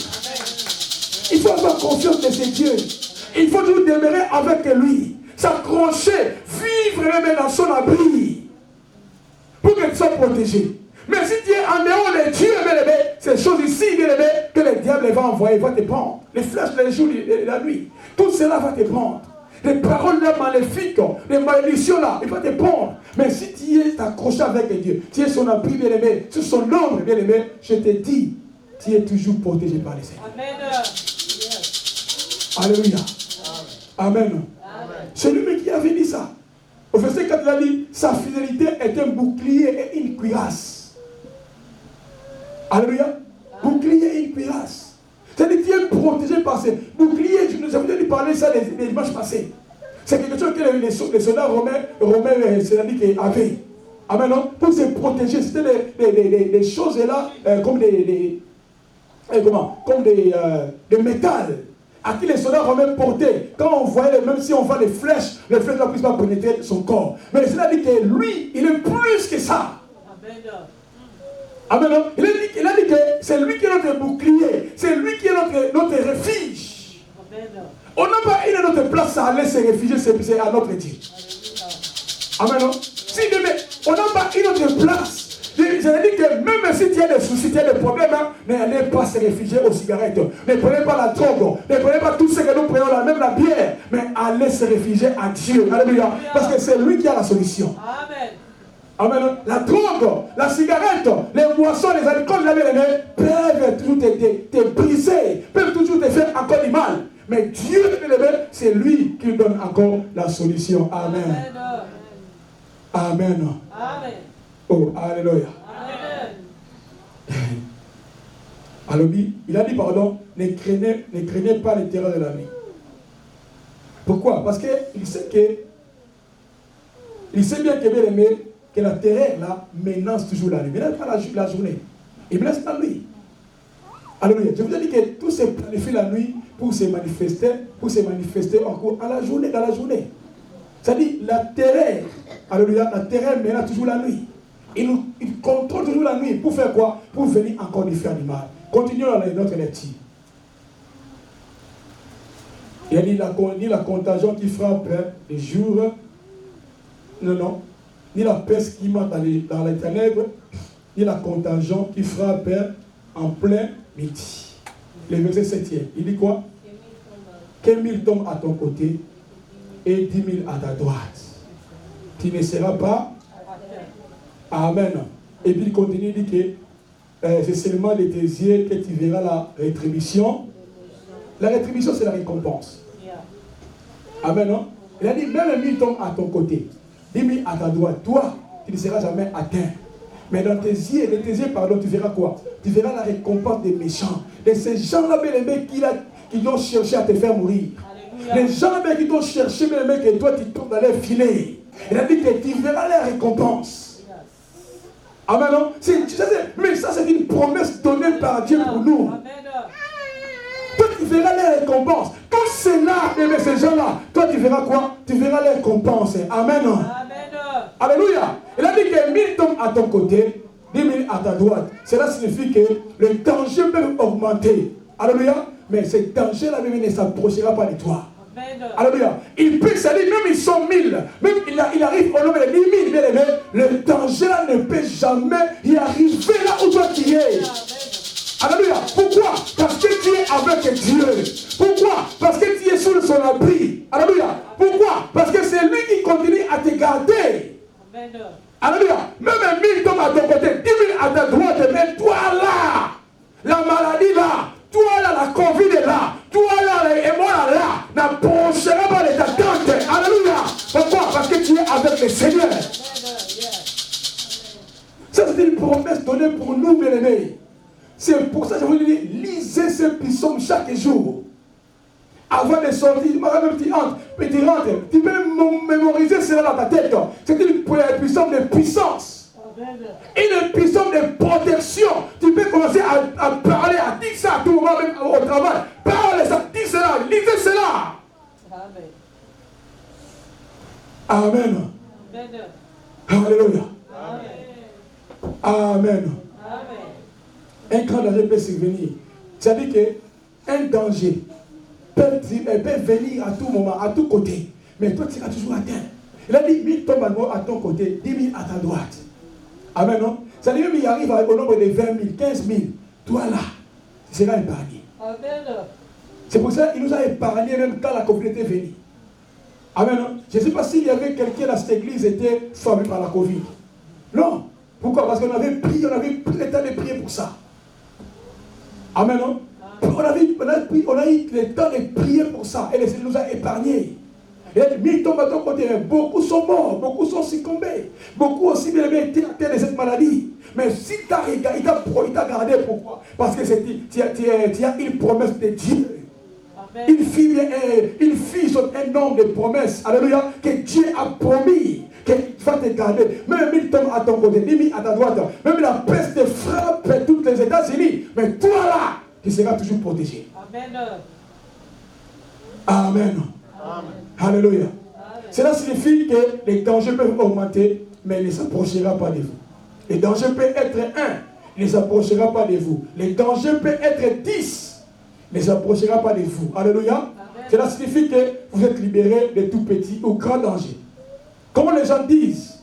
Il faut avoir confiance de ce Dieu. Il faut toujours demeurer avec lui. S'accrocher, vivre même dans son abri. Pour que tu sois protégé. Mais si tu es en dehors de Dieu, ces choses ici, que le diable va envoyer, va te prendre. Les flèches, les jours et la nuit. Tout cela va te prendre. Les paroles là maléfiques, les malédictions là, il va te prendre. Mais si tu es accroché avec Dieu, tu es son abri bien-aimé, sur son ombre bien-aimé, je te dis, tu es toujours protégé par les Seigneurs. Amen. Alléluia. Amen. Amen. C'est lui qui avait dit ça. Au verset 4, il a dit, sa fidélité est un bouclier et une cuirasse. Alléluia. Bouclier et une cuirasse. C'est-à-dire qu'il est protégé par ces boucliers. Nous avons déjà parlé de ça les dimanches passés. C'est quelque chose que les soldats romains c'est-à-dire avaient. Amen, non? Pour se protéger, c'était des choses là, comme des métal. À qui les soldats romains portaient. Quand on voyait, même si on voit les flèches ne puissent pas pénétrer son corps. Mais cela dit que lui, il est plus que ça. Amen. Amen. Il a dit que c'est lui qui est notre bouclier. C'est lui qui est notre refuge. Amen. On n'a pas une autre place à aller se réfugier, c'est à notre Dieu. Amen. Si on n'a pas une autre place. Je dis que même si tu as des soucis, tu as des problèmes, n'allez pas se réfugier aux cigarettes. Ne prenez pas la drogue. Ne prenez pas tout ce que nous prenons là, même la bière. Mais allez se réfugier à Dieu. Alléluia. Parce que c'est lui qui a la solution. Amen. Amen. La drogue, la cigarette, les boissons, les alcools, peuvent toujours te briser, peuvent toujours te faire encore du mal. Mais Dieu, c'est lui qui donne encore la solution. Amen. Amen. Amen. Oh, alléluia. Amen. Alors, il a dit, pardon, ne craignez pas les terreurs de la nuit. Pourquoi? Parce qu'il sait bien que bien aimé, que la terreur là menace toujours la nuit. Il menace pas la journée. Il menace la nuit. Alléluia. Je vous ai dit que tout se planifie la nuit pour se manifester encore à la journée, dans la journée. C'est-à-dire la terreur, alléluia, la terreur menace toujours la nuit. Il contrôle toujours la nuit. Pour faire quoi? Pour venir encore lui faire du mal. Continuons notre lecture. Il a dit ni la contagion qui frappe les jours, non, ni la peste qui monte dans les ténèbres, ni la contagion qui frappe en plein midi. Le verset 7e, il dit quoi? Que 1000 tombent à ton côté et 10 000 à ta droite. Tu ne seras pas. Amen. Et puis il continue, il dit que c'est seulement de tes yeux que tu verras la rétribution. La rétribution, c'est la récompense. Amen. Non? Il a dit, même 1000 tombent à ton côté, 10 000 à ta droite. Toi, tu ne seras jamais atteint. Mais dans tes yeux, tu verras quoi? Tu verras la récompense des méchants. De ces gens-là, bien aimés, qui ont cherché à te faire mourir. Les gens qui t'ont cherché, mais que toi tu tombes dans les filets. Il a dit que tu verras les récompenses. Amen. Non? Mais ça, c'est une promesse donnée par Dieu pour nous. Amen. Toi, tu verras les récompenses. Tous ceux-là, ces gens-là, toi, tu verras quoi? Tu verras les récompenses. Amen. Amen. Alléluia. Il a dit que 1000 tombent à ton côté, 10 000 à ta droite. Cela signifie que le danger peut augmenter. Alléluia. Mais ce danger-là même ne s'approchera pas de toi. Amen. Alléluia. Il peut s'allier, même ils sont 1000. Même il arrive au nombre de 10 000, bien aimé. Le danger-là ne peut jamais y arriver là où toi tu es. Amen. Alléluia. Pourquoi? Parce que tu es avec Dieu. Pourquoi? Parce que tu es sous son abri. Alléluia. Pourquoi? Parce que c'est lui qui continue à te garder. Amen. Alléluia. Même 1000 tombent à ton côté, 10 000 à ta droite, mais toi là, la maladie là, toi là, la Covid est là, toi là, les émois là, n'approchera pas de ta tente. Alléluia. Pourquoi? Parce que tu es avec le Seigneur. Ça, c'est une promesse donnée pour nous, bien aimés. C'est pour ça que je vous dis, lisez ce psaume chaque jour. Avant de sortir, tu peux mémoriser cela dans ta tête. C'est une puissance de puissance. Une puissance de protection. Tu peux commencer à parler, à dire ça à tout moment, même au travail. Parle ça, dis cela, lisez cela. Amen. Amen. Alléluia. Amen. Amen. Un grand danger peut survenir. C'est-à-dire qu'un danger peut venir à tout moment, à tout côté. Mais toi, tu seras toujours atteint. Il a dit 1000 tombent à ton côté, 10 000 à ta droite. Amen, non? C'est-à-dire qu'il arrive au nombre de 20 000, 15 000. Toi là, tu seras épargné. Amen. C'est pour ça qu'il nous a épargné même quand la communauté est venue. Amen, non? Je ne sais pas s'il y avait quelqu'un dans cette église qui était formé par la Covid. Non. Pourquoi? Parce qu'on avait pris le temps de prier pour ça. Amen, non? On a eu le temps de prier pour ça. Et le Seigneur nous a épargnés. Il a dit, 1000 tombent à ton côté. Beaucoup sont morts, beaucoup sont succombés. Beaucoup aussi bien été atteints de cette maladie. Mais si il t'a gardé, pourquoi? Parce que tu as une promesse de Dieu. Amen. Une fille sont un nombre de promesses. Alléluia. Que Dieu a promis. Qu'il va te garder. Même 1000 tombent à ton côté, 10 000 à ta droite. Même la peste te frappe toutes les États-Unis. Mais toi là, tu seras toujours protégé. Amen. Amen. Amen. Alléluia. Amen. Cela signifie que les dangers peuvent augmenter, mais il ne s'approchera pas de vous. Les dangers peuvent être 1, il ne s'approchera pas de vous. Les dangers peuvent être 10, il ne s'approchera pas de vous. Alléluia. Amen. Cela signifie que vous êtes libérés de tout petit ou grand danger. Comment les gens disent?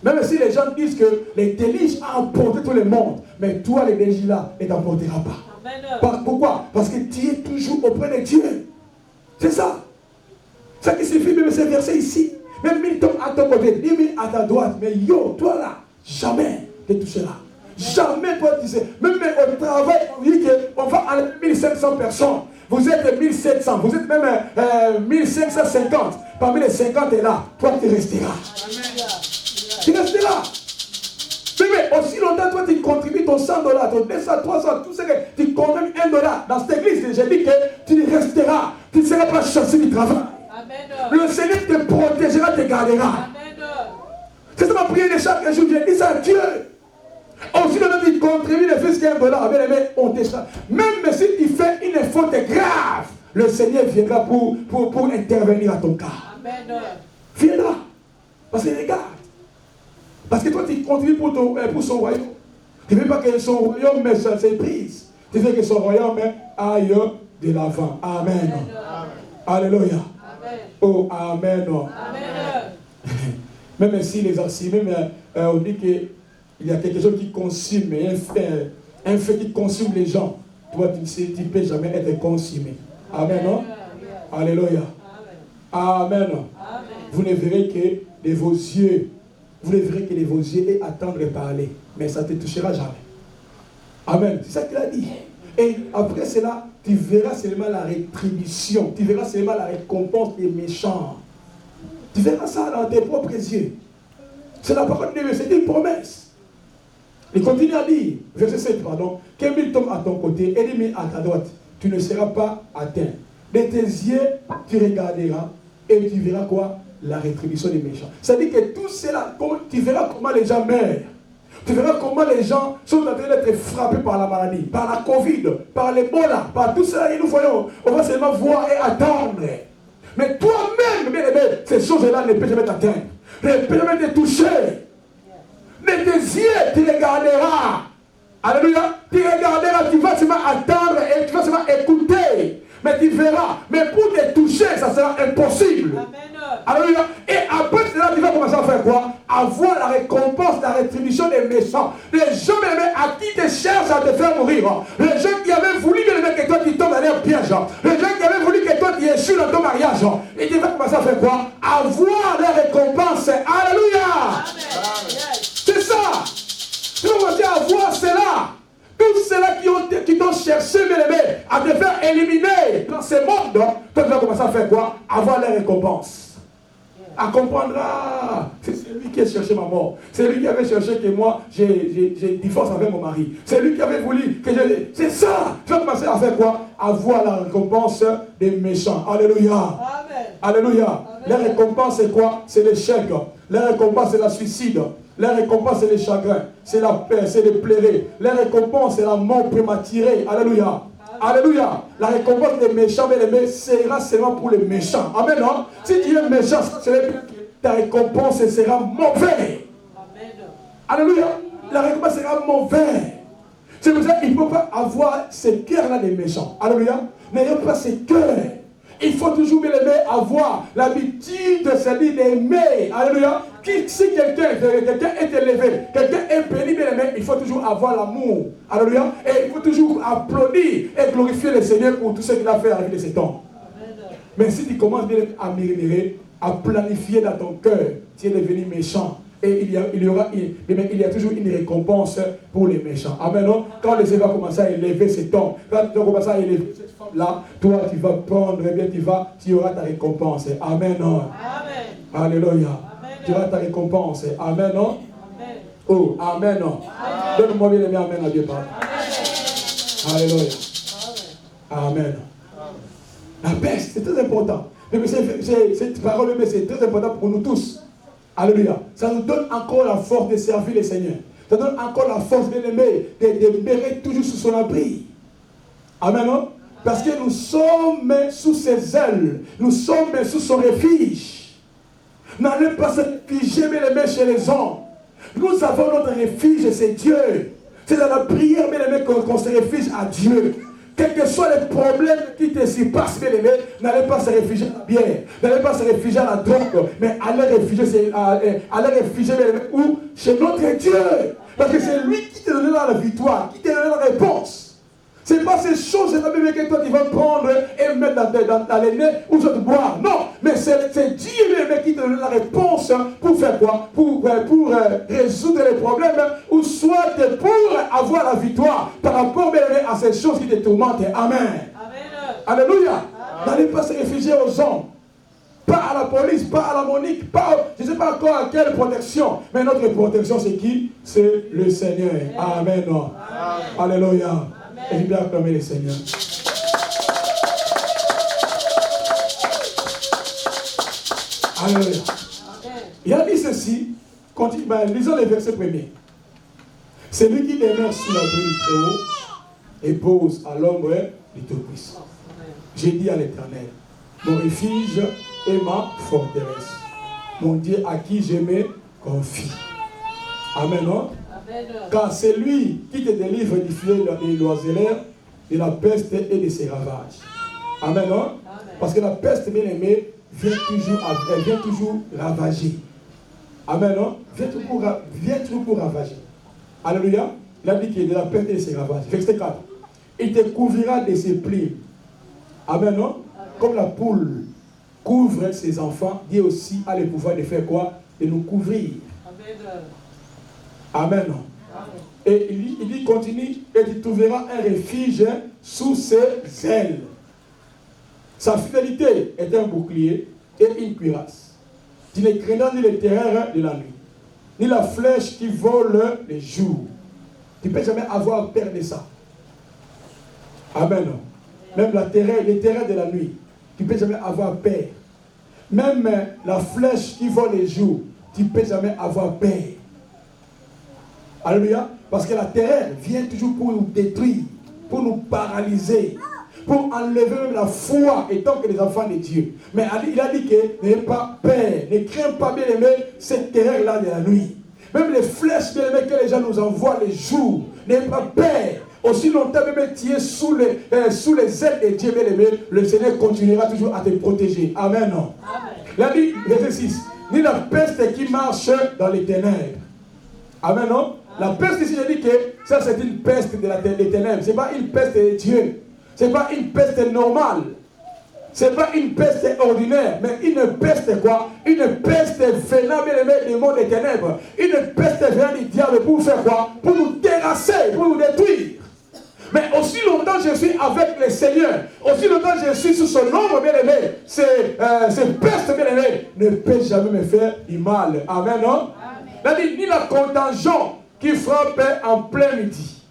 Même si les gens disent que les délices ont emporté tout le monde, mais toi, les délices là, ne t'emportera pas. Pourquoi? Parce que tu es toujours auprès de Dieu. C'est ça. Ça qui suffit même ce verset ici. Même 1000 tombent à ton côté, 10 000 à ta droite. Mais yo, toi là, jamais ne toucheras. Jamais toi tu sais. Même au travail, on dit qu'on va enlever 1500 personnes. Vous êtes 1700, vous êtes même 1550. Parmi les 50 et là, toi tu resteras. Amen. Tu resteras. Mais aussi longtemps, toi, tu contribues ton $100, ton 200, 300, tout ce que tu contribues $1. Dans cette église, j'ai dit que tu resteras. Tu ne seras pas chassé du travail. Amen. Le Seigneur te protégera, te gardera. Amen. C'est ça ma prière de chaque jour. Je dis ça à Dieu. Aussi longtemps, tu contribues le fils $1. Bien, on te chasse. Même si tu fais une faute grave, le Seigneur viendra pour intervenir à ton cas. Amen. Viendra. Parce qu'il regarde. Parce que toi, tu contribues pour son royaume. Tu ne veux pas que son royaume se prise. Tu veux que son royaume aille de l'avant. Amen. Amen. Alléluia. Amen. Oh, amen. Amen. Même si les anciens, on dit qu'il y a quelque chose qui consume, un feu qui consume les gens. Toi, tu ne peux jamais être consumé. Amen. Non? Alléluia. Amen. Amen. Vous ne verrez que de vos yeux. Vous ne verrez que de vos yeux et attendre et parler. Mais ça ne te touchera jamais. Amen. C'est ça qu'il a dit. Et après cela, tu verras seulement la rétribution. Tu verras seulement la récompense des méchants. Tu verras ça dans tes propres yeux. C'est la parole de Dieu. C'est une promesse. Il continue à dire, verset 7, pardon, que 1000 tombent à ton côté et 10 000 à ta droite. Tu ne seras pas atteint. De tes yeux, tu regarderas et tu verras quoi? La rétribution des méchants. C'est-à-dire que tout cela, tu verras comment les gens meurent. Tu verras comment les gens sont en train d'être frappés par la maladie, par la Covid, par l'Ebola, par tout cela que nous voyons. On va seulement voir et attendre. Mais toi-même, bien aimé, ces choses-là ne peuvent jamais t'atteindre. Ne peuvent jamais te toucher. Mais tes yeux, tu regarderas. Alléluia. Tu regarderas, tu vas seulement attendre et tu vas seulement écouter. Mais tu verras. Mais pour te toucher, ça sera impossible. Amen. Alléluia. Et après cela, tu vas commencer à faire quoi? Avoir la récompense, la rétribution des méchants. Les gens à qui te cherchent à te faire mourir. Les gens qui avaient voulu que toi tu tombes dans leur piège. Les gens qui avaient voulu que toi tu échoues dans ton mariage. Et tu vas commencer à faire quoi? Avoir la récompense. Alléluia. C'est ça. Tu vas commencer à voir cela. Tous ceux-là qui t'ont cherché, bien-aimé, à te faire éliminer dans ce monde, toi tu vas commencer à faire quoi? Avoir les récompenses. À comprendre, c'est lui qui a cherché ma mort. C'est lui qui avait cherché que moi, j'ai divorcé avec mon mari. C'est lui qui avait voulu que je... C'est ça. Tu vas commencer à faire quoi? Avoir la récompense des méchants. Alléluia. Amen. Alléluia. Amen. La récompense, c'est quoi? C'est l'échec. La récompense, c'est la suicide. La récompense, c'est le chagrin, c'est la paix, c'est le pleurer. La récompense, c'est la mort prématurée. Alléluia. Alléluia. La récompense des méchants, bien-aimés, sera seulement pour les méchants. Amen, non? Si tu es méchant, ta récompense sera mauvaise. Alléluia. La récompense sera mauvaise. C'est pour ça qu'il ne faut pas avoir ces cœurs-là des méchants. Alléluia. N'ayez pas ces cœurs. Il faut toujours, bien aimé, avoir l'habitude de se dire d'aimer. Alléluia. Si quelqu'un est élevé, quelqu'un est béni, bien aimé, il faut toujours avoir l'amour. Alléluia. Et il faut toujours applaudir et glorifier le Seigneur pour tout ce qu'il a fait avec ces temps. Mais si tu commences bien à murmurer, à planifier dans ton cœur, tu es devenu méchant. Et il y a toujours une récompense pour les méchants. Amen. Non? Quand les évêques vont commencer à élever cet homme, quand tu vas commencer à élever cette femme-là, toi tu vas prendre, eh bien, tu auras ta récompense. Amen. Non? Amen. Alléluia. Amen. Tu auras ta récompense. Amen. Non? Amen. Oh, amen. Non? Donne-moi bien aimé, amen à Dieu. Alléluia. Amen. La paix, c'est très important. Cette parole, c'est très important pour nous tous. Alléluia. Ça nous donne encore la force de servir le Seigneur. Ça donne encore la force, bien aimé, de demeurer toujours sous son abri. Amen. Non? Parce que nous sommes sous ses ailes. Nous sommes sous son refuge. N'allez pas se réfugier, bien aimé, chez les hommes. Nous avons notre refuge, c'est Dieu. C'est dans la prière, bien aimé, qu'on se réfugie à Dieu. Quels que soient les problèmes qui te s'y passent, bien aimé, n'allez pas se réfugier à la bière, n'allez pas se réfugier à la drogue, mais allez réfugier, bien aimé, où? Chez notre Dieu. Parce que c'est lui qui te donnera la victoire, qui te donnera la réponse. Ce n'est pas ces choses-là que toi tu vas prendre et mettre dans les nez ou te boire. Non, mais c'est Dieu qui te donne la réponse pour faire quoi? Pour résoudre les problèmes ou soit pour avoir la victoire par rapport à ces choses qui te tourmentent. Amen. Amen. Alléluia. N'allez pas se réfugier aux hommes. Pas à la police, pas à la Monique, pas, je ne sais pas encore à quelle protection. Mais notre protection, c'est qui? C'est le Seigneur. Amen. Amen. Alléluia. Et je vais acclamer le Seigneur. Alléluia. Il a dit ceci, lisons les versets premiers. Celui qui demeure sous l'abri du Très-Haut et pose à l'ombre du Tout-Puissant. J'ai dit à l'Éternel, mon refuge et ma forteresse, mon Dieu à qui je me confie. Amen. Non? Car c'est lui qui te délivre du filet des l'oiseleur, de la peste et de ses ravages. Amen, non? Amen. Parce que la peste, bien aimée, vient toujours ravager. Amen, non? Vient toujours pour ravager. Alléluia. Il a dit qu'il y a de la peste et de ses ravages. Verset 4. Il te couvrira de ses plis. Amen, non? Amen. Comme la poule couvre ses enfants, Dieu aussi a le pouvoir de faire quoi? De nous couvrir. Amen. Amen. Et il continue, et tu trouveras un refuge sous ses ailes. Sa fidélité est un bouclier et une cuirasse. Tu ne craindras ni les terreurs de la nuit, ni la flèche qui vole les jours. Tu ne peux jamais avoir peur de ça. Amen. Même les terrains de la nuit, tu ne peux jamais avoir peur. Même la flèche qui vole les jours, tu ne peux jamais avoir peur. Alléluia. Parce que la terreur vient toujours pour nous détruire, pour nous paralyser, pour enlever même la foi étant que les enfants de Dieu. Mais il a dit que n'ayez pas peur, ne crains pas, bien aimé, cette terreur-là de la nuit. Même les flèches, bien aimé, que les gens nous envoient les jours, n'ayez pas peur. Aussi longtemps, même tu es sous les ailes de Dieu, bien aimé, le Seigneur continuera toujours à te protéger. Amen. Amen. Il a dit, verset 6, ni la peste qui marche dans les ténèbres. Amen, non? La peste ici, je dis que ça c'est une peste des ténèbres. Ce n'est pas une peste de Dieu. Ce n'est pas une peste normale. Ce n'est pas une peste ordinaire. Mais une peste quoi? Une peste venant du monde des ténèbres. Une peste venant du diable pour faire quoi? Pour nous terrasser, pour nous détruire. Mais aussi longtemps je suis avec le Seigneur, aussi longtemps je suis sous son ombre, bien aimé, ces pestes, bien aimé, ne peut jamais me faire du mal. Amen, non? Il a dit, ni la contingent qui frappe en plein midi.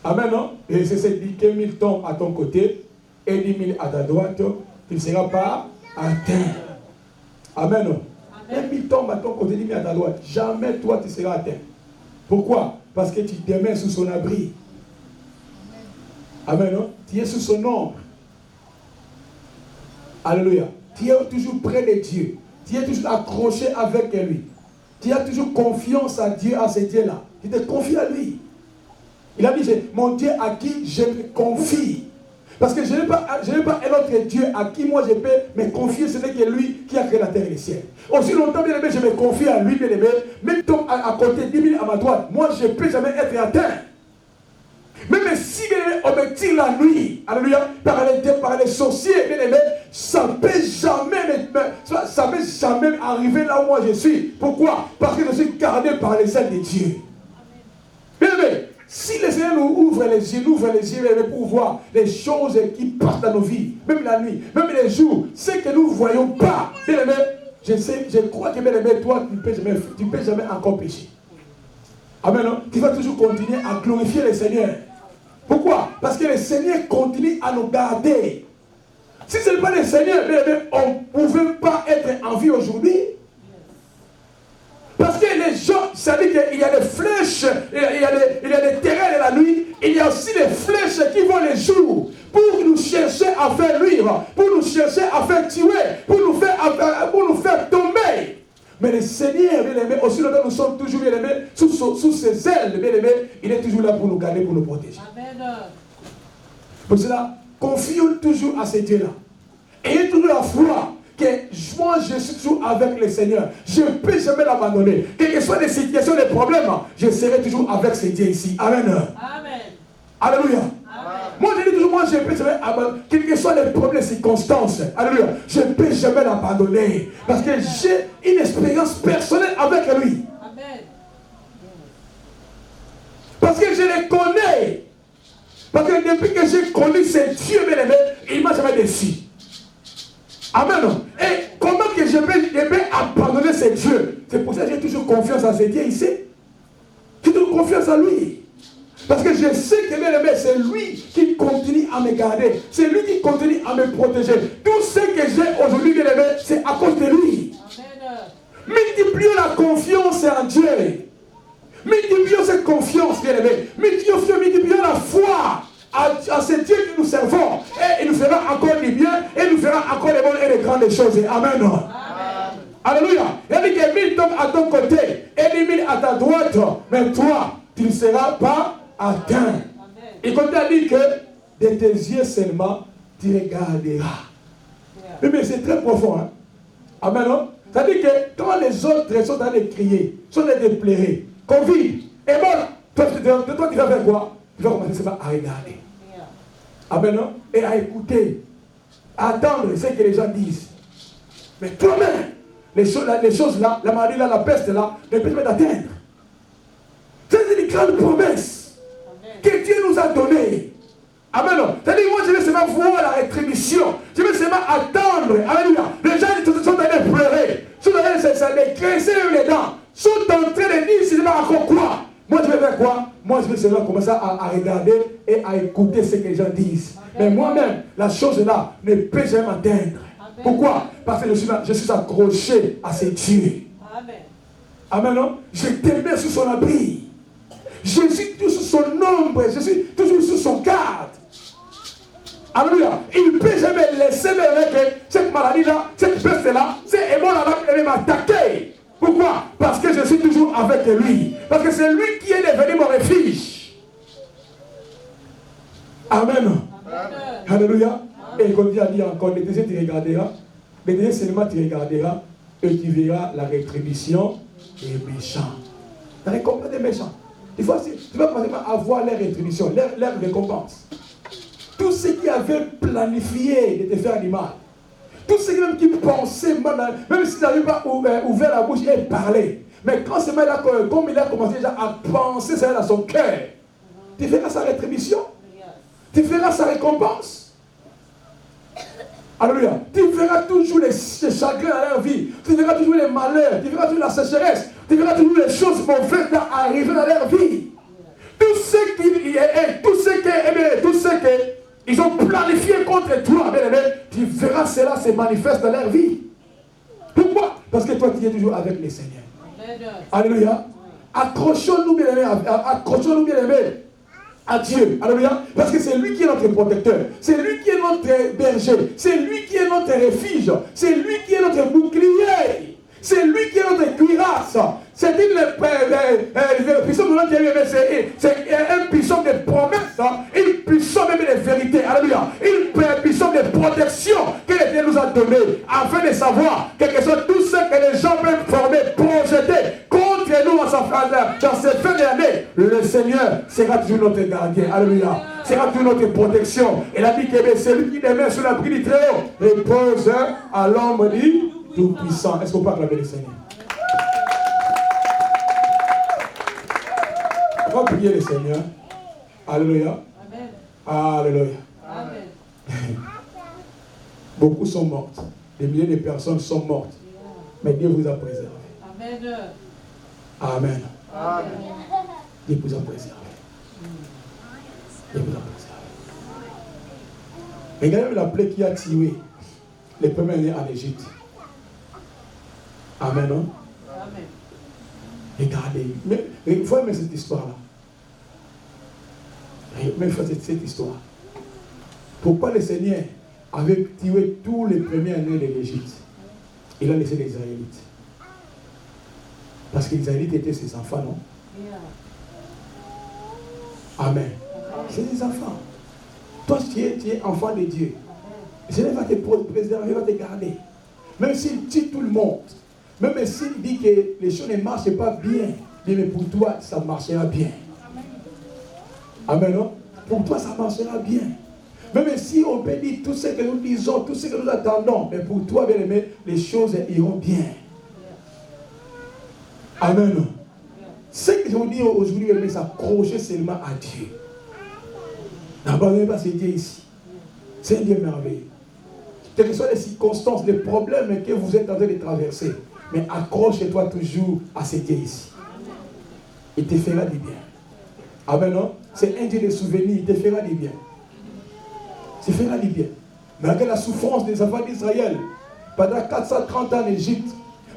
Amen, non? Et c'est dit que 1000 tombent à ton côté et 10 000 à ta droite, tu ne seras pas atteint. Amen, non? Et 1000 tombent à ton côté, 10 000 à ta droite. Jamais toi tu seras atteint. Pourquoi? Parce que tu te mets sous son abri. Amen, non? Tu es sous son ombre. Alléluia. Tu es toujours près de Dieu. Tu es toujours accroché avec lui. Tu as toujours confiance à Dieu, à ce Dieu-là. Tu te confies à lui. Il a dit, mon Dieu à qui je me confie. Parce que je n'ai pas un autre Dieu à qui moi je peux me confier. Ce n'est que lui qui a créé la terre et les cieux. Aussi longtemps, bien aimé, je me confie à lui, bien aimé. Même tombe à côté, 10 000 à ma droite. Moi, je ne peux jamais être atteint. Même si on me tire la nuit, alléluia, par les sorciers, bien aimé, ça ne peut jamais arriver là où moi je suis. Pourquoi? Parce que je suis gardé par les ailes de Dieu. Bien aimé, si le Seigneur nous ouvre les yeux, bien aimé, pour voir les choses qui passent dans nos vies, même la nuit, même les jours, ce que nous ne voyons pas, bien aimé, je crois que bien aimé, toi, tu ne peux jamais encore pécher. Amen, non? Tu vas toujours continuer à glorifier le Seigneur. Pourquoi? Parce que le Seigneur continue à nous garder. Si ce n'est pas le Seigneur, bien aimé, on ne pouvait pas être en vie aujourd'hui. Parce que les gens, ça dit qu'il y a des flèches, il y a des terrains de la nuit, il y a aussi des flèches qui vont les jours pour nous chercher à faire luire, pour nous chercher à faire tuer, pour nous faire tomber. Mais le Seigneur, bien aimé, aussi longtemps nous sommes toujours bien aimés, sous ses ailes, bien aimé, il est toujours là pour nous garder, pour nous protéger. Amen. Pour cela, confions toujours à ce Dieu-là. Ayez toujours la foi que moi je suis toujours avec le Seigneur. Je ne peux jamais l'abandonner. Quelles que soient les situations, les problèmes, je serai toujours avec ce Dieu ici. Amen. Amen. Alléluia. Moi je dis toujours, moi je ne peux jamais abandonner. Quelles que soient les problèmes, les circonstances, alléluia, je ne peux jamais l'abandonner. Parce que j'ai une expérience personnelle avec lui. Amen. Parce que je le connais. Parce que depuis que j'ai connu ce Dieu bien-aimé, il ne m'a jamais déçu. Amen. Et comment que je peux abandonner ce Dieu? C'est pour ça que j'ai toujours confiance en ce Dieu ici. J'ai toujours confiance en lui. Parce que je sais que bien aimé, c'est lui qui continue à me garder. C'est lui qui continue à me protéger. Tout ce que j'ai aujourd'hui, bien aimé, c'est à cause de lui. Amen. Multiplions la confiance en Dieu. Multiplions cette confiance, bien aimé. Multiplions la foi à ce Dieu que nous servons. Et il nous fera encore du bien. Et il nous fera encore les bonnes et les grandes choses. Amen. Amen. Alléluia. Il dit que 1000 tombent à ton côté et 10 000 à ta droite. Mais toi, tu ne seras pas atteint. Et quand tu as dit que de tes yeux seulement, tu regarderas. Mais c'est très profond. Hein? Amen. C'est-à-dire que quand les autres sont en train de crier, sont en train de pleurer, Covid, et bon, toi tu vas faire quoi? Tu vas commencer seulement à regarder. Amen. Et à écouter, à attendre ce que les gens disent. Mais toi-même, les choses là, la maladie là, la peste là, ne peuvent pas t'atteindre. C'est une grande promesse que Dieu nous a donnée. Amen. C'est-à-dire, moi je vais seulement voir la rétribution. Je vais seulement attendre. Alléluia. Les gens sont en train de pleurer. Sont en train de grincer les dents. Sont en train de dire, c'est encore quoi? Moi, je vais faire quoi? Moi, je vais seulement commencer à regarder et à écouter ce que les gens disent. Mais moi-même, la chose là ne peut jamais m'atteindre. Pourquoi? Parce que je suis accroché à ces dieux. Amen, non? Je demeure sous son abri. Je suis toujours sous son ombre. Je suis toujours sous son garde. Alléluia. Il ne peut jamais laisser que cette maladie-là, cette peste-là, ces émotions-là, elle va m'attaquer. Pourquoi? Parce que je suis toujours avec lui. Parce que c'est lui qui est devenu mon refuge. Amen. Amen. Alléluia. Et comme Dieu a dit encore, le deuxième tu regarderas, le deuxième seulement tu regarderas et tu verras la rétribution des méchants. La récompense des méchants. Tu vas avoir leur rétribution, leur récompense. Tous ceux qui avaient planifié de te faire du mal, tous ceux qui pensaient mal, même s'ils n'avaient pas ouvert la bouche et parlé, mais quand ce mal-là, comme il a commencé déjà à penser ça dans son cœur, tu verras sa rétribution, tu verras sa récompense. Alléluia. Tu verras toujours les chagrins dans leur vie, tu verras toujours les malheurs, tu verras toujours la sécheresse, tu verras toujours les choses mauvaises arriver dans leur vie. Tous ceux qui ils ont planifié contre toi, bien-aimé, tu verras cela se manifeste dans leur vie. Pourquoi? Parce que toi, tu es toujours avec le Seigneur. Alléluia. Accrochons-nous, bien-aimé, à Dieu. Alléluia. Parce que c'est lui qui est notre protecteur. C'est lui qui est notre berger. C'est lui qui est notre refuge. C'est lui qui est notre bouclier. C'est lui qui est notre cuirasse. C'est une puissance c'est un puissant de promesses, une puissance même de vérité. Alléluia. Une puissance de protection que Dieu nous a donné afin de savoir quelque chose, tout ce que les gens peuvent former, projeter contre nous dans cette fin d'année. Le Seigneur sera toujours notre gardien. Alléluia. Sera toujours notre protection. Il a dit que celui qui demeure sous l'abri du Très-Haut repose à l'ombre du Tout-Puissant. Est-ce qu'on peut acclamer le Seigneur? On va prier le Seigneur. Alléluia. Amen. Alléluia. Amen. Beaucoup sont mortes. Des milliers de personnes sont mortes. Mais Dieu vous a préservé. Amen. Amen. Amen. Dieu vous a préservé. Dieu vous a préservé. Regardez la plaie qui a tué les premiers-nés en Égypte. Amen. Non? Amen. Regardez. Mais il faut aimer cette histoire-là. Mais il faut cette histoire. Pourquoi le Seigneur avait tué tous les premiers-nés de l'Égypte? Il a laissé les Israélites. Parce que les Israélites étaient ses enfants, non? Amen. C'est des enfants. Toi, tu es enfant de Dieu. Le Seigneur va te préserver, va te garder. Même s'il tue tout le monde, même s'il dit que les choses ne marchent pas bien, mais pour toi, ça marchera bien. Amen, non? Pour toi, ça marchera bien. Même si on peut dire tout ce que nous disons, tout ce que nous attendons, mais pour toi, bien aimé, les choses iront bien. Amen. Ce que je vous dis aujourd'hui, c'est s'accrocher seulement à Dieu. N'abandonnez pas ce Dieu ici. C'est un Dieu merveilleux. Quelles que soient les circonstances, les problèmes que vous êtes en train de traverser, mais accroche-toi toujours à ce Dieu ici. Il te fera du bien. Amen, non? C'est un Dieu de souvenirs, il te fera du bien. Il te fera du bien. Malgré la souffrance des enfants d'Israël, pendant 430 ans en Égypte,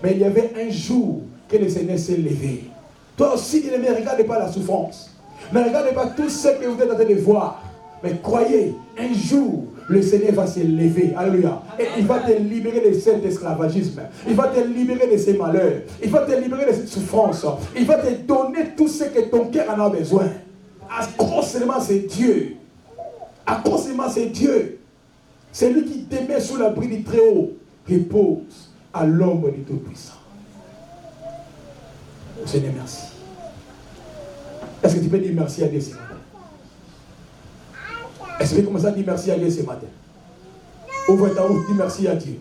mais il y avait un jour que le Seigneur s'est levé. Toi aussi, ne regardez pas la souffrance. Ne regardez pas tout ce que vous êtes en train de voir. Mais croyez, un jour, le Seigneur va se lever. Alléluia. Et il va te libérer de cet esclavagisme. Il va te libérer de ces malheurs. Il va te libérer de cette souffrance. Il va te donner tout ce que ton cœur en a besoin. Accroche-seulement c'est Dieu. Accroche-seulement c'est Dieu. C'est lui qui demeure sous l'abri du Très-Haut. Repose à l'ombre du Tout-Puissant. Seigneur, merci. Est-ce que tu peux dire merci à Dieu ce matin? Est-ce que tu peux commencer à dire merci à Dieu ce matin? Ouvre ta bouche, dis merci à Dieu.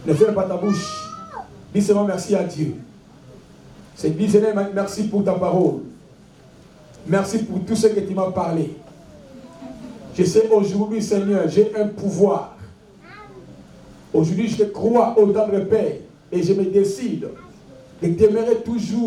Ne ferme pas ta bouche. Dis seulement merci à Dieu. Dis Seigneur, merci pour ta parole. Merci pour tout ce que tu m'as parlé. Je sais aujourd'hui, Seigneur, j'ai un pouvoir. Aujourd'hui, je crois au tendre Père et je me décide de demeurer toujours